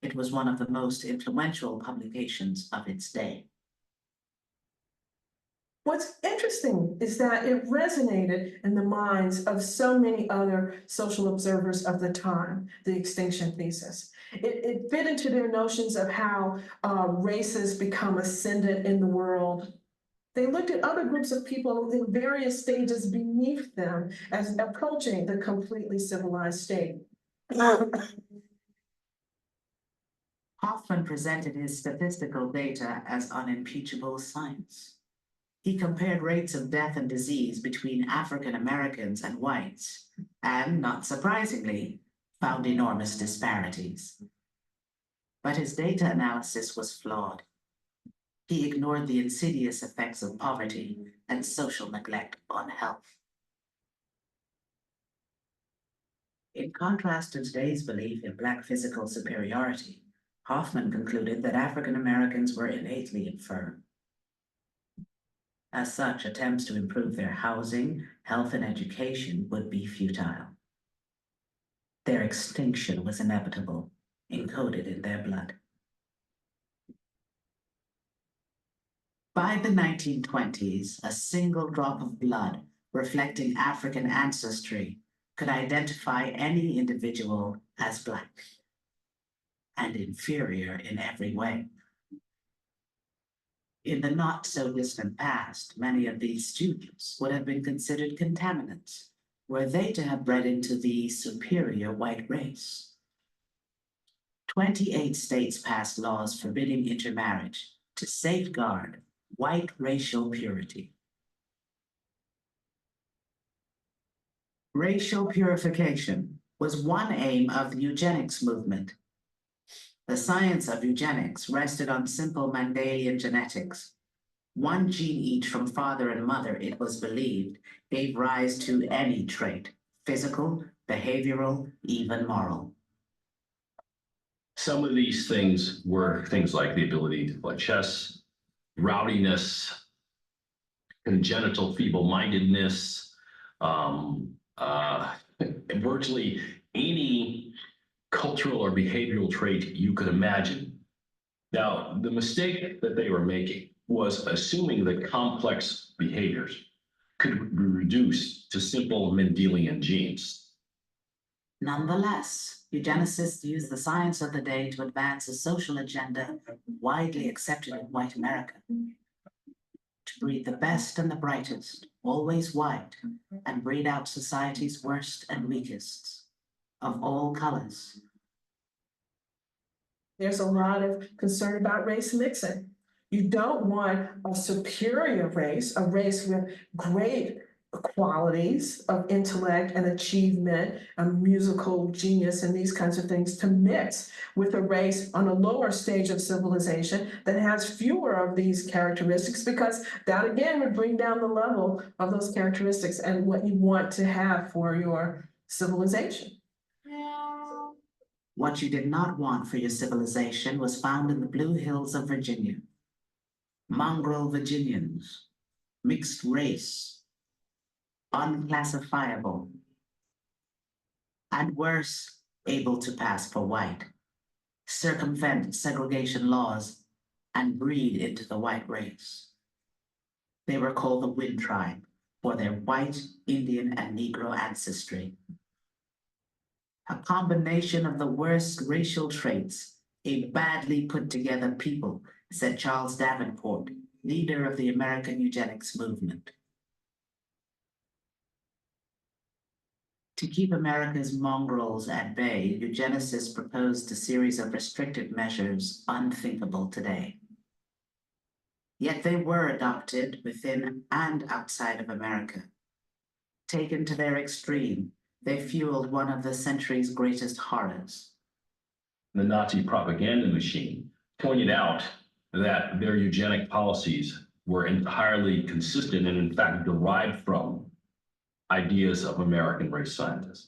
It was one of the most influential publications of its day. What's interesting is that it resonated in the minds of so many other social observers of the time, the extinction thesis. It fit into their notions of how races become ascendant in the world. They looked at other groups of people in various stages beneath them as approaching the completely civilized state. Hoffman presented his statistical data as unimpeachable science. He compared rates of death and disease between African Americans and whites, and, not surprisingly, found enormous disparities. But his data analysis was flawed. He ignored the insidious effects of poverty and social neglect on health. In contrast to today's belief in Black physical superiority, Hoffman concluded that African Americans were innately infirm. As such, attempts to improve their housing, health, and education would be futile. Their extinction was inevitable, encoded in their blood. By the 1920s, a single drop of blood reflecting African ancestry could identify any individual as Black and inferior in every way. In the not-so-distant past, many of these students would have been considered contaminants, were they to have bred into the superior white race. 28 states passed laws forbidding intermarriage to safeguard white racial purity. Racial purification was one aim of the eugenics movement. The science of eugenics rested on simple Mendelian genetics. One gene each from father and mother, it was believed, gave rise to any trait, physical, behavioral, even moral. Some of these things were things like the ability to play chess, rowdiness, congenital feeble-mindedness, virtually any cultural or behavioral trait you could imagine. Now, the mistake that they were making was assuming that complex behaviors could be reduced to simple Mendelian genes. Nonetheless, eugenicists used the science of the day to advance a social agenda widely accepted in white America. To breed the best and the brightest, always white, and breed out society's worst and weakest, of all colors. There's a lot of concern about race mixing. You don't want a superior race, a race with great qualities of intellect and achievement, and musical genius and these kinds of things to mix with a race on a lower stage of civilization that has fewer of these characteristics, because that again would bring down the level of those characteristics and what you want to have for your civilization. What you did not want for your civilization was found in the Blue Hills of Virginia. Mongrel Virginians, mixed race, unclassifiable, and worse, able to pass for white, circumvent segregation laws, and breed into the white race. They were called the Wind Tribe for their white, Indian, and Negro ancestry. A combination of the worst racial traits, a badly put together people, said Charles Davenport, leader of the American eugenics movement. To keep America's mongrels at bay, eugenicists proposed a series of restrictive measures unthinkable today. Yet they were adopted within and outside of America. Taken to their extreme, they fueled one of the century's greatest horrors. The Nazi propaganda machine pointed out that their eugenic policies were entirely consistent and in fact derived from ideas of American race scientists.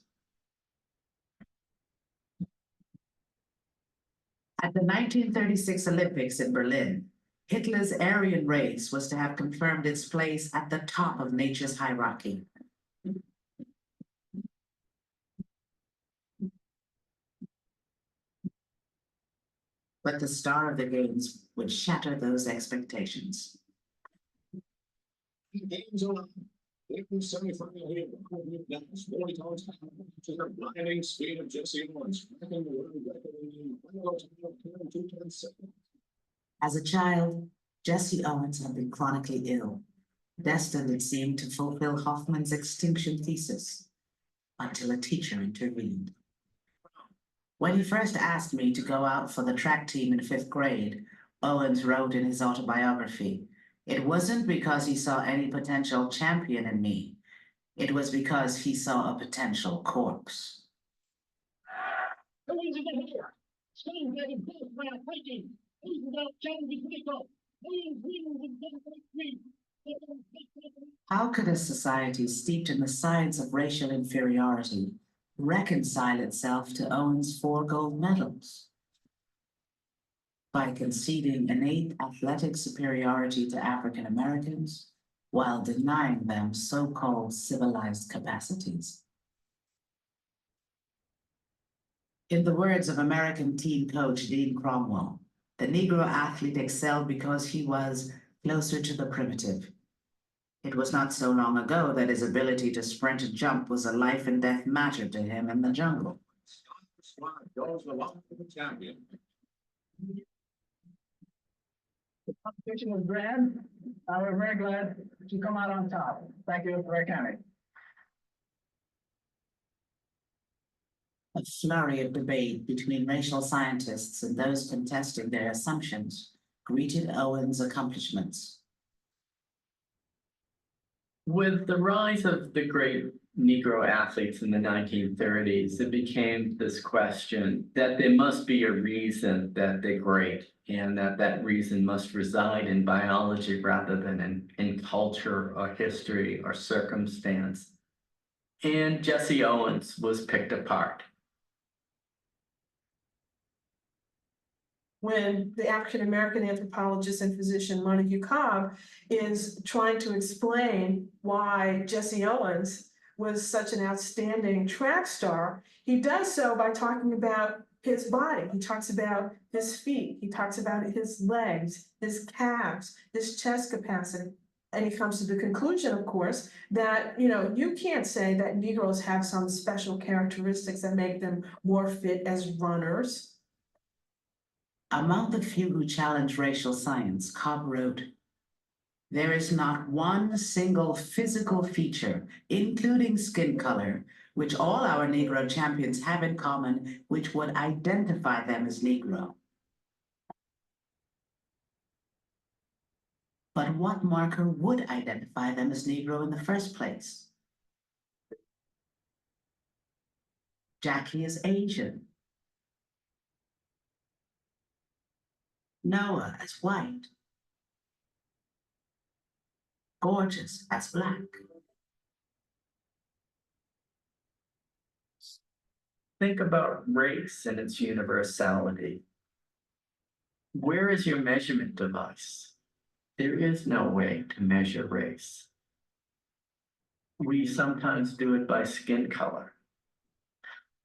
At the 1936 Olympics in Berlin, Hitler's Aryan race was to have confirmed its place at the top of nature's hierarchy. But the star of the games would shatter those expectations. Games on. Semi-final here, that's 40 times to the blinding speed of Jesse Owens, cracking the world record in 2:10. As a child, Jesse Owens had been chronically ill, destined, it seemed, to fulfill Hoffman's extinction thesis, until a teacher intervened. When he first asked me to go out for the track team in 5th grade, Owens wrote in his autobiography, "It wasn't because he saw any potential champion in me. It was because he saw a potential corpse." How could a society steeped in the science of racial inferiority reconcile itself to Owens' 4 gold medals? By conceding innate athletic superiority to African Americans while denying them so-called civilized capacities. In the words of American team coach Dean Cromwell, the Negro athlete excelled because he was closer to the primitive. It was not so long ago that his ability to sprint and jump was a life and death matter to him in the jungle. The competition was grand. We're very glad to come out on top. Thank you, Ray County. A flurry of debate between racial scientists and those contesting their assumptions greeted Owens' accomplishments. With the rise of the great Negro athletes in the 1930s, it became this question that there must be a reason that they're great, and that reason must reside in biology rather than in culture or history or circumstance. And Jesse Owens was picked apart. When the African-American anthropologist and physician Montague Cobb is trying to explain why Jesse Owens was such an outstanding track star, he does so by talking about his body. He talks about his feet. He talks about his legs, his calves, his chest capacity. And he comes to the conclusion, of course, that, you can't say that Negroes have some special characteristics that make them more fit as runners. Among the few who challenge racial science, Cobb wrote, "There is not one single physical feature, including skin color, which all our Negro champions have in common, which would identify them as Negro." But what marker would identify them as Negro in the first place? Jackie is Asian. Noah as white. Gorgeous as black. Think about race and its universality. Where is your measurement device? There is no way to measure race. We sometimes do it by skin color.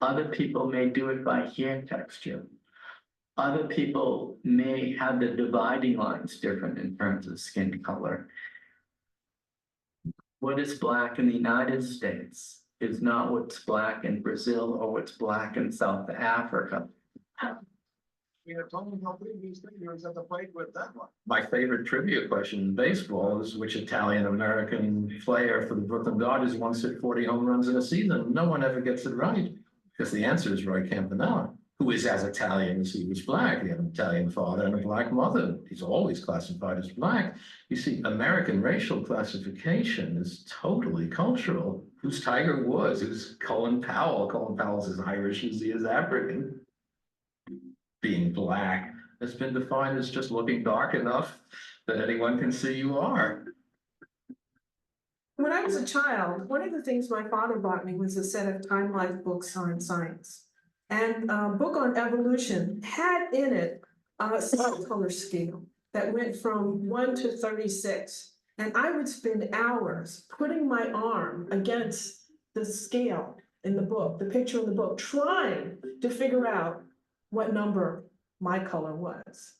Other people may do it by hair texture. Other people may have the dividing lines different in terms of skin color. What is black in the United States is not what's black in Brazil or what's black in South Africa. You know, tell them how big these fingers at the plate with that one. My favorite trivia question in baseball is which Italian-American player for the Brooklyn Dodgers once hit 40 home runs in a season? No one ever gets it right, because the answer is Roy Campanella, who is as Italian as he was black. He had an Italian father and a black mother. He's always classified as black. You see, American racial classification is totally cultural. Who's Tiger Woods? Who's Colin Powell? Colin Powell's as Irish as he is African. Being black has been defined as just looking dark enough that anyone can see you are. When I was a child, one of the things my father bought me was a set of Time Life books on science. And a book on evolution had in it a cell color scale that went from 1 to 36. And I would spend hours putting my arm against the scale in the book, the picture in the book, trying to figure out what number my color was.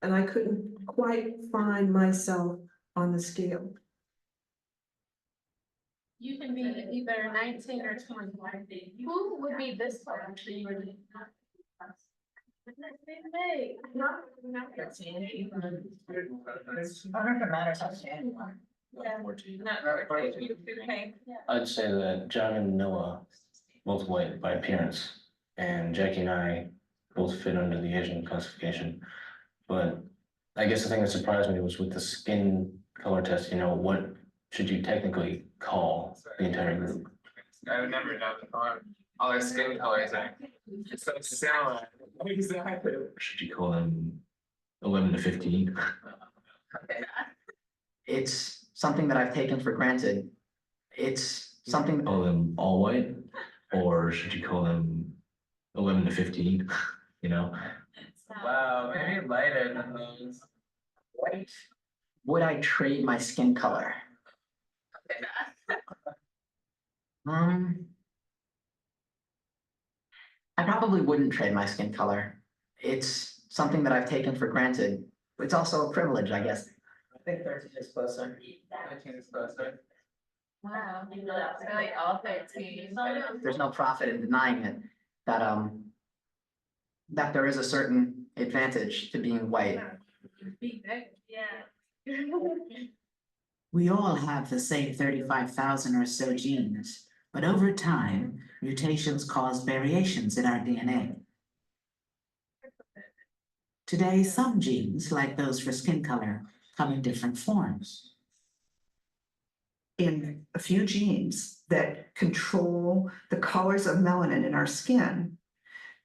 And I couldn't quite find myself on the scale. You can be either 19 or 20. Who would be this one? I don't know if it matters how stand you are. I'd say that John and Noah, both white by appearance, and Jackie and I both fit under the Asian classification. But I guess the thing that surprised me was with the skin color test, you know, what should you technically call the entire group? I would never know all their skin colors are so similar. Exactly. Should you call them 11 to 15? It's something that I've taken for granted. It's something. Call them all white, or should you call them 11 to 15? You know? Wow, maybe lighter than those. White. Would I trade my skin color? I probably wouldn't trade my skin color. It's something that I've taken for granted. It's also a privilege, I guess. I think 13 is closer. 13 is closer. Wow, so like all 13. There's no profit in denying it, that that there is a certain advantage to being white. Yeah. We all have the same 35,000 or so genes, but over time, mutations cause variations in our DNA. Today, some genes, like those for skin color, come in different forms. In a few genes that control the colors of melanin in our skin,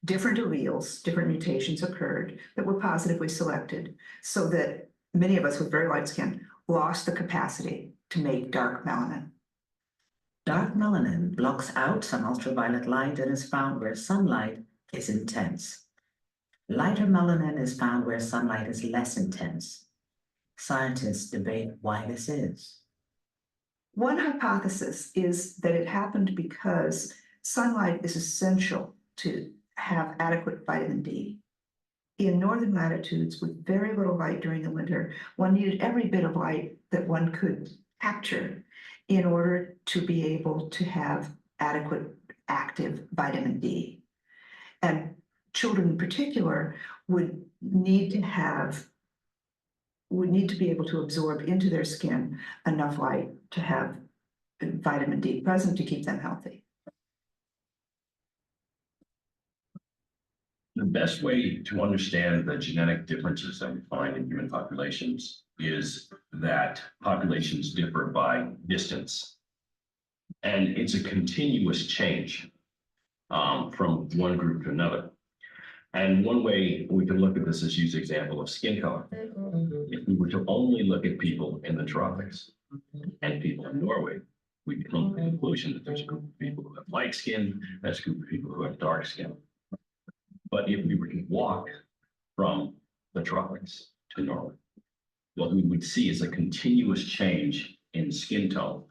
different alleles, different mutations occurred that were positively selected, so that many of us with very light skin lost the capacity to make dark melanin. Dark melanin blocks out some ultraviolet light and is found where sunlight is intense. Lighter melanin is found where sunlight is less intense. Scientists debate why this is. One hypothesis is that it happened because sunlight is essential to have adequate vitamin D. In northern latitudes with very little light during the winter, one needed every bit of light that one could capture in order to be able to have adequate active vitamin D. And children in particular would need to be able to absorb into their skin enough light to have vitamin D present to keep them healthy. The best way to understand the genetic differences that we find in human populations is that populations differ by distance. And it's a continuous change from one group to another. And one way we can look at this is use the example of skin color. If we were to only look at people in the tropics and people in Norway, we'd come to the conclusion that there's a group of people who have light skin, there's a group of people who have dark skin. But if we were to walk from the tropics to Norway, what we would see is a continuous change in skin tone.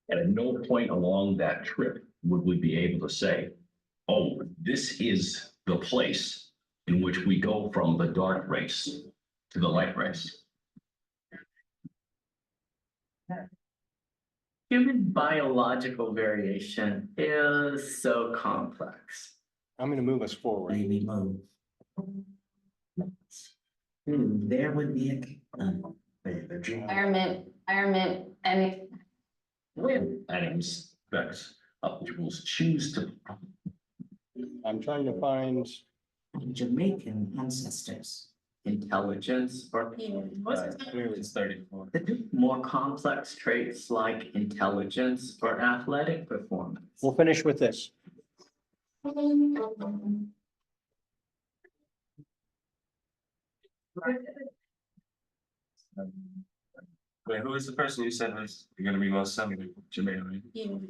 And at no point along that trip would we be able to say, oh, this is the place in which we go from the dark race to the light race. Human biological variation is so complex. I'm going to move us forward. Maybe move. There would be Environment, and And respects individuals choose to. I'm trying to find. Jamaican ancestors. Intelligence or Clearly it's 34. more complex traits like intelligence or athletic performance. We'll finish with this. Wait, who was the person you said was gonna be most similar? Jamaican.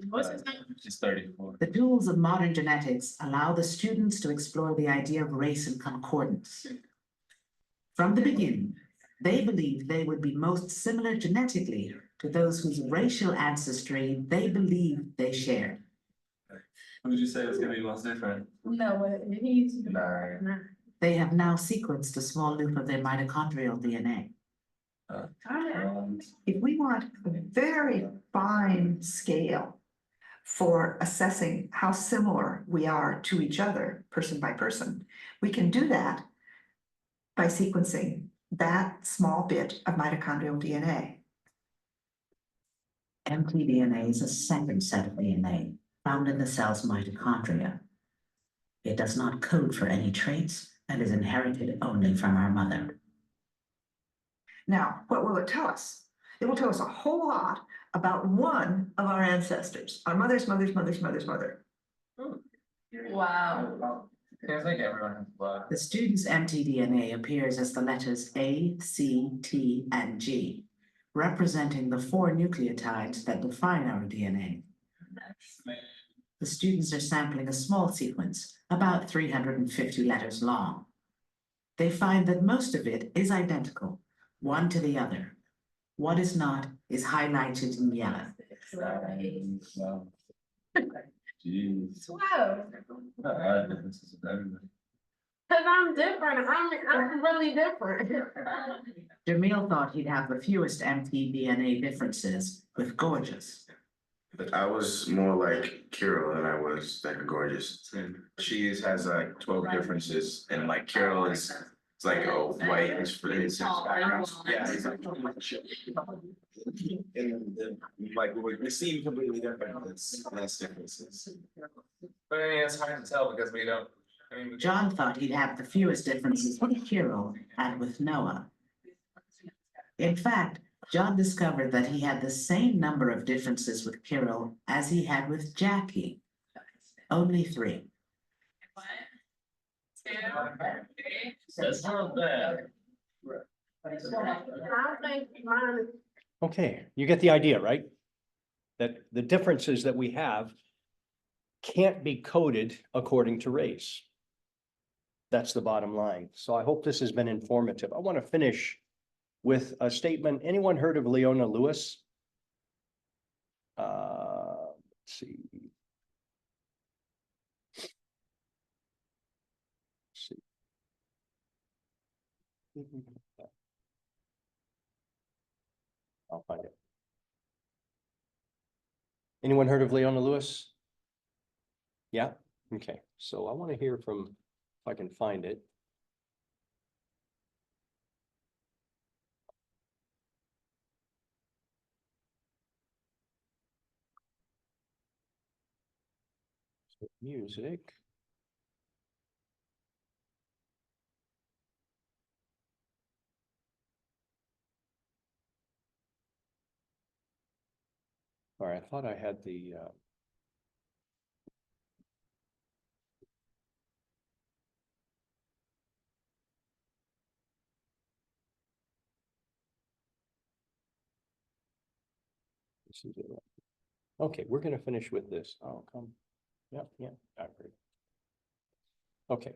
what's his name? She's 34. The tools of modern genetics allow the students to explore the idea of race and concordance. From the beginning, they believed they would be most similar genetically to those whose racial ancestry they believed they shared. Who would you say was gonna be most different? No, he's. Nah. They have now sequenced a small loop of their mitochondrial DNA. If we want a very fine scale for assessing how similar we are to each other, person by person, we can do that by sequencing that small bit of mitochondrial DNA. mtDNA is a second set of DNA found in the cell's mitochondria. It does not code for any traits and is inherited only from our mother. Now, what will it tell us? It will tell us a whole lot about one of our ancestors, our mother's mother's mother's mother's mother. Wow. I think everyone has blood. The student's mtDNA appears as the letters A, C, T, and G, representing the 4 nucleotides that define our DNA. The students are sampling a small sequence, about 350 letters long. They find that most of it is identical, one to the other. What is not is highlighted in yellow. Wow. Jeez. Wow. Differences with everybody. Cause I'm different, I'm really different. Jamil thought he'd have the fewest mtDNA differences with Gorgeous. But I was more like Kirill than I was like Gorgeous. She has like 12 differences, and like Kirill is it's like white is for his background. Yeah, he's like and like we seem completely different. It's less differences. But I mean, it's hard to tell because we don't. I mean, John thought he'd have the fewest differences with Kirill and with Noah. In fact, John discovered that he had the same number of differences with Kirill as he had with Jackie. Only 3. That's not bad. I think mine. Okay, you get the idea, right? That the differences that we have can't be coded according to race. That's the bottom line. So I hope this has been informative. I want to finish with a statement. Anyone heard of Leona Lewis? Let's see. I'll find it. Anyone heard of Leona Lewis? Yeah, okay, so I want to hear from, if I can find it. Music. All right, I thought I had the, this is it. Okay, we're gonna finish with this. Oh, come. Yep, yeah, I agree. Okay.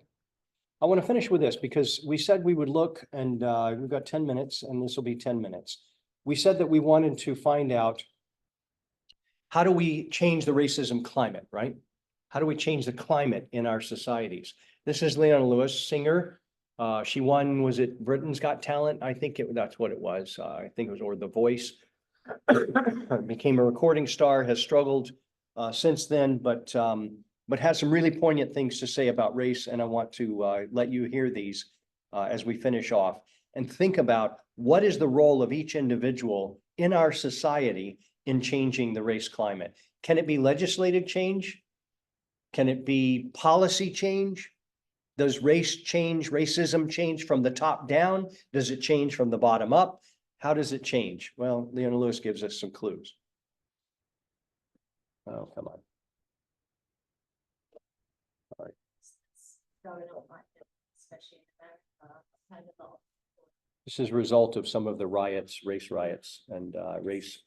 I want to finish with this because we said we would look and we've got 10 minutes and this will be 10 minutes. We said that we wanted to find out how do we change the racism climate, right? How do we change the climate in our societies? This is Leona Lewis, singer. She won, was it Britain's Got Talent? I think that's what it was. I think it was, or The Voice. Became a recording star, has struggled since then, but has some really poignant things to say about race. And I want to let you hear these as we finish off and think about what is the role of each individual in our society in changing the race climate. Can it be legislative change? Can it be policy change? Does racism change from the top down? Does it change from the bottom up? How does it change? Well, Leona Lewis gives us some clues. Oh, come on. All right. This is a result of some of the riots, race riots, and race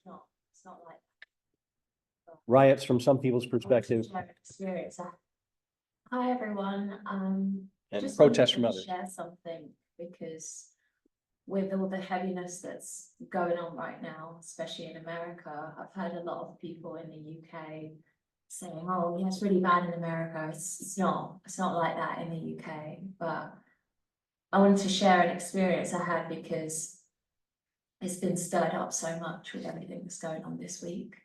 riots from some people's perspective. Hi, everyone. And just protests from wanted to others. share something because with all the heaviness that's going on right now, especially in America, I've heard a lot of people in the UK saying, "Oh, yeah, it's really bad in America." It's not like that in the UK. But I wanted to share an experience I had because it's been stirred up so much with everything that's going on this week.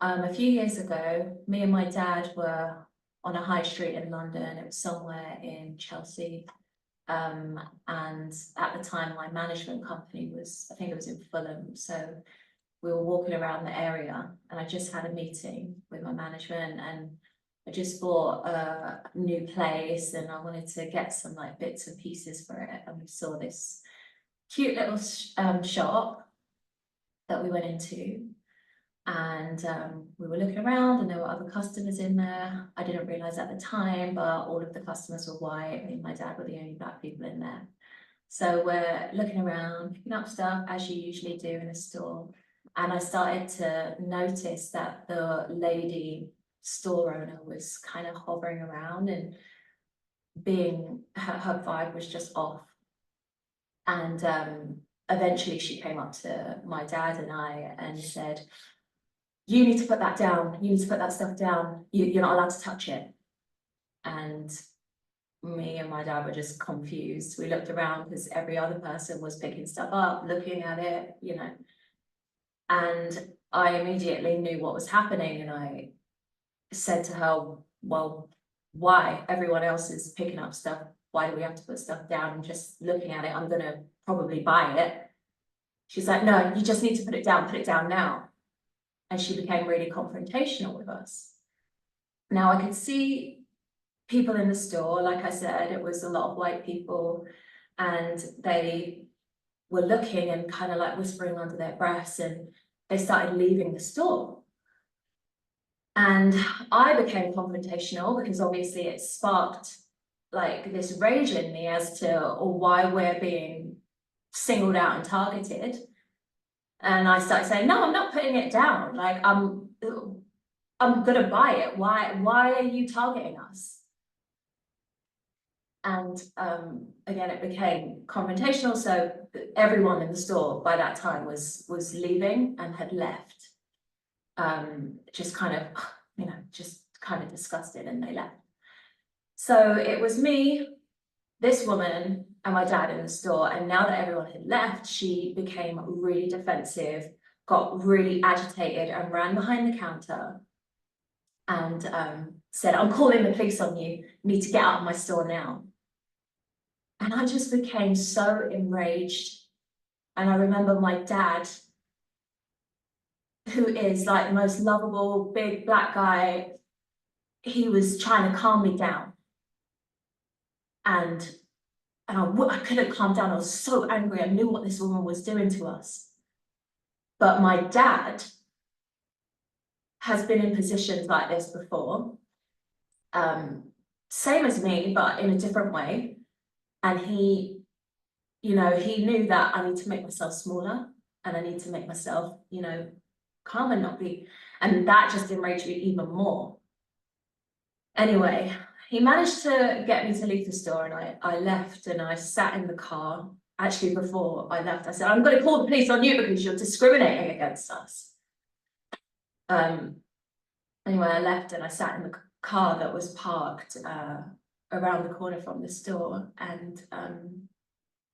A few years ago, me and my dad were on a high street in London. It was somewhere in Chelsea. And at the time, my management company was, I think it was in Fulham. So we were walking around the area and I just had a meeting with my management and I just bought a new place and I wanted to get some like bits and pieces for it. And we saw this cute little shop that we went into. And we were looking around and there were other customers in there. I didn't realize at the time, but all of the customers were white. Me and my dad were the only black people in there. So we're looking around, picking up stuff as you usually do in a store. And I started to notice that the lady store owner was kind of hovering around and her vibe was just off. And eventually she came up to my dad and I and said, "You need to put that down. You need to put that stuff down. You're not allowed to touch it." And me and my dad were just confused. We looked around because every other person was picking stuff up, looking at it, you know. And I immediately knew what was happening. And I said to her, "Well, why? Everyone else is picking up stuff. Why do we have to put stuff down? And just looking at it, I'm going to probably buy it." She's like, "No, you just need to put it down now." And she became really confrontational with us. Now I could see people in the store, like I said, it was a lot of white people, and they were looking and kind of like whispering under their breaths, and they started leaving the store. And I became confrontational because obviously it sparked like this rage in me as to why we're being singled out and targeted. And I started saying, "No, I'm not putting it down. Like, I'm gonna buy it. Why are you targeting us?" And again, it became confrontational. So everyone in the store by that time was leaving and had left. Just kind of, you know, just kind of disgusted, and they left. So it was me, this woman, and my dad in the store. And now that everyone had left, she became really defensive, got really agitated and ran behind the counter and said, "I'm calling the police on you. You need to get out of my store now." And I just became so enraged. And I remember my dad, who is like the most lovable big black guy he was trying to calm me down. And I couldn't calm down. I was so angry. I knew what this woman was doing to us. But my dad has been in positions like this before. Same as me, but in a different way. And he, you know, he knew that I need to make myself smaller and I need to make myself, you know, calm and not be, and that just enraged me even more. Anyway, he managed to get me to leave the store, and I left and I sat in the car. Actually, before I left, I said, I'm going to call the police on you because you're discriminating against us. Anyway, I left and I sat in the car that was parked around the corner from the store, and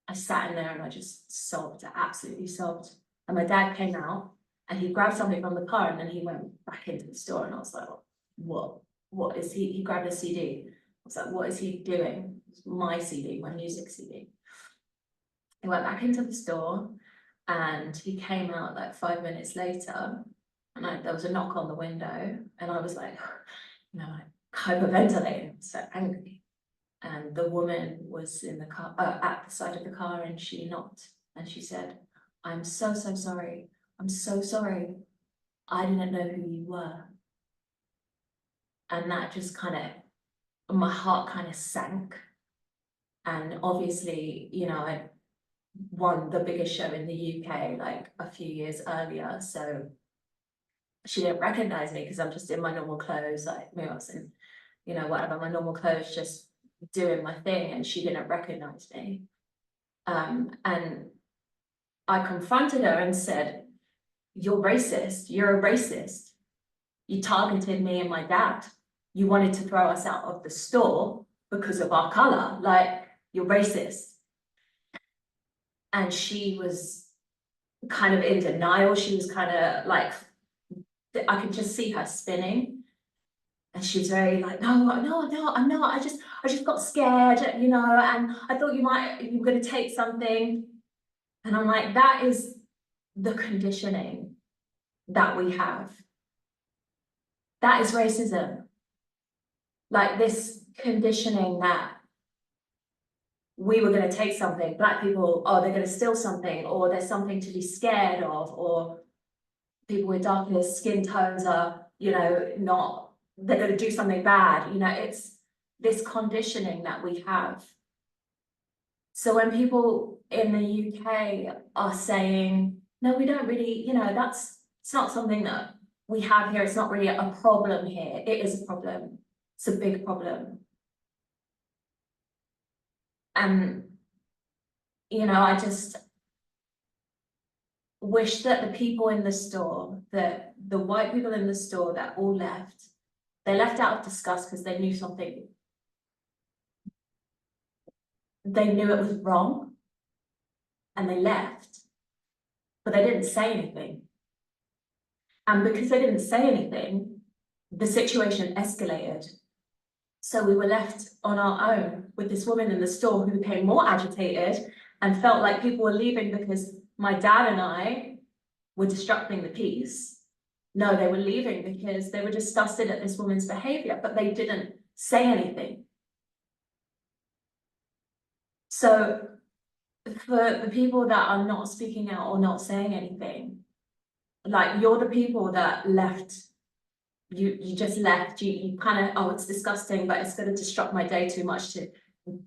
I sat in there and I just sobbed, I absolutely sobbed. And my dad came out and he grabbed something from the car and then he went back into the store, and I was like, what is he grabbed a CD. I was like, what is he doing? It's my CD, my music CD. He went back into the store and he came out like 5 minutes later, and there was a knock on the window, and I was like, you know, like hyperventilating, so angry. And the woman was in the car, at the side of the car, and she knocked and she said, I'm so sorry. I'm so sorry. I didn't know who you were. And that just kind of, my heart kind of sank. And obviously, you know, I won the biggest show in the UK like a few years earlier. So she didn't recognize me because I'm just in my normal clothes, like I was in, you know, whatever, my normal clothes, just doing my thing, and she didn't recognize me. And I confronted her and said, you're racist, you're a racist. You targeted me and my dad. You wanted to throw us out of the store because of our color, like, you're racist. And she was kind of in denial. She was kind of like, I could just see her spinning. And she was very like, no, I'm not. I just got scared, you know, and I thought you were going to take something. And I'm like, that is the conditioning that we have. That is racism. Like this conditioning that we were going to take something, Black people, oh, they're going to steal something, or there's something to be scared of, or people with darker skin tones are, you know, they're going to do something bad. You know, it's this conditioning that we have. So when people in the UK are saying, no, we don't really, you know, it's not something that we have here. It's not really a problem here. It is a problem. It's a big problem. And, you know, I just wish that the people in the store, that the white people in the store that all left, they left out of disgust because they knew something. They knew it was wrong and they left, but they didn't say anything. And because they didn't say anything, the situation escalated. So we were left on our own with this woman in the store who became more agitated and felt like people were leaving because my dad and I were disrupting the peace. No, they were leaving because they were disgusted at this woman's behavior, but they didn't say anything. So for the people that are not speaking out or not saying anything, like, you're the people that left. You just left. You kind of, oh, it's disgusting, but it's going to disrupt my day too much to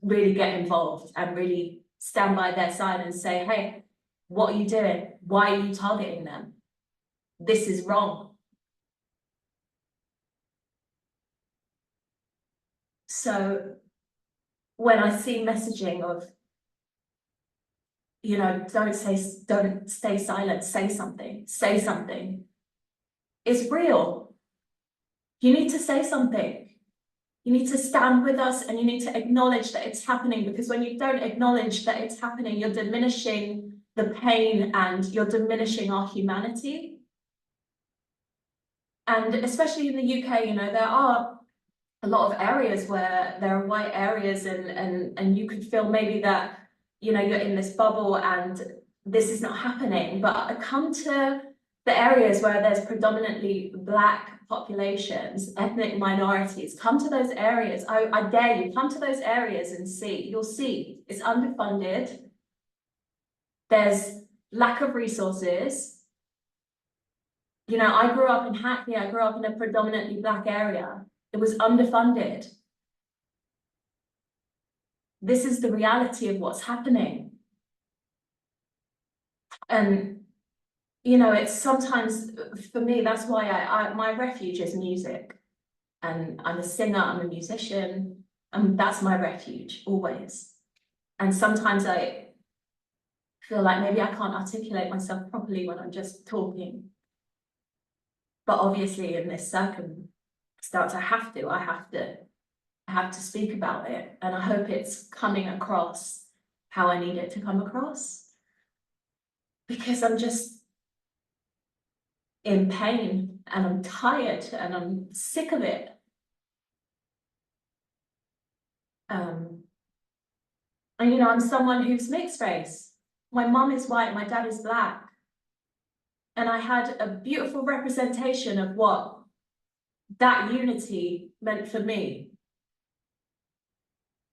really get involved and really stand by their side and say, hey, what are you doing? Why are you targeting them? This is wrong. So when I see messaging of, you know, don't stay silent, say something. It's real. You need to say something. You need to stand with us and you need to acknowledge that it's happening, because when you don't acknowledge that it's happening, you're diminishing the pain and you're diminishing our humanity. And especially in the UK, you know, there are a lot of areas where there are white areas and you could feel maybe that, you know, you're in this bubble and this is not happening, but come to the areas where there's predominantly Black populations, ethnic minorities, come to those areas. I dare you, come to those areas and see. You'll see it's underfunded. There's lack of resources. You know, I grew up in Hackney. I grew up in a predominantly Black area. It was underfunded. This is the reality of what's happening. And you know, it's sometimes, for me, that's why my refuge is music. And I'm a singer, I'm a musician, and that's my refuge, always. And sometimes I feel like maybe I can't articulate myself properly when I'm just talking. But obviously in this circumstance, I have to speak about it. And I hope it's coming across how I need it to come across. Because I'm just in pain and I'm tired and I'm sick of it. And you know, I'm someone who's mixed race. My mum is white, my dad is Black. And I had a beautiful representation of what that unity meant for me.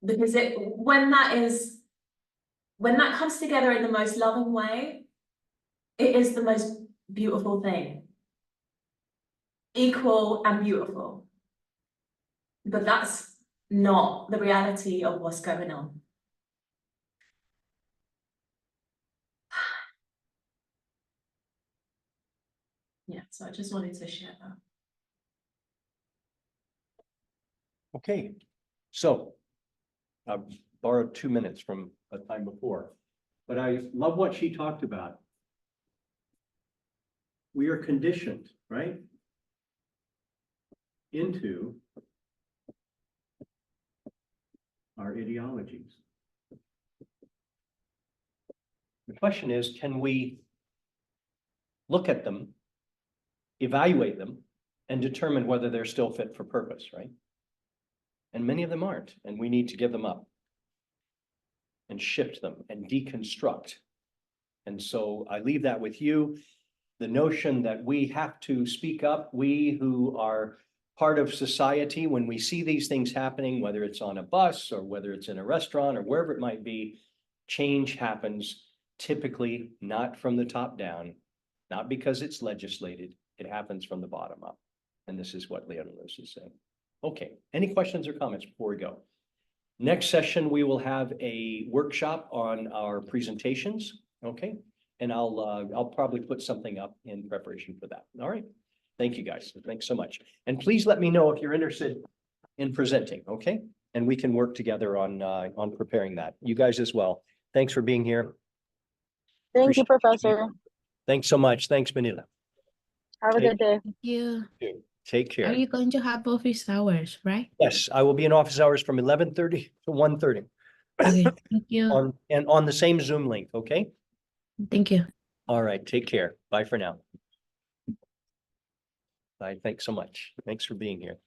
Because when that comes together in the most loving way, it is the most beautiful thing. Equal and beautiful. But that's not the reality of what's going on. Yeah, so I just wanted to share that. Okay, so I borrowed 2 minutes from a time before, but I love what she talked about. We are conditioned, right, into our ideologies. The question is, can we look at them, evaluate them, and determine whether they're still fit for purpose, right? And many of them aren't, and we need to give them up and shift them and deconstruct. And so I leave that with you. The notion that we have to speak up, we who are part of society, when we see these things happening, whether it's on a bus or whether it's in a restaurant or wherever it might be, change happens typically not from the top down, not because it's legislated, it happens from the bottom up. And this is what Leona Lewis is saying. Okay, any questions or comments before we go? Next session, we will have a workshop on our presentations, okay? And I'll probably put something up in preparation for that. All right. Thank you, guys. Thanks so much. And please let me know if you're interested in presenting, okay? And we can work together on preparing that. You guys as well. Thanks for being here. Thank you, Professor. Thanks so much. Thanks, Manila. Have a good day. Thank you. Take care. Are you going to have office hours, right? Yes, I will be in office hours from 11:30 to 1:30. Okay, thank you. On the same Zoom link, okay? Thank you. All right, take care. Bye for now. Bye, thanks so much. Thanks for being here.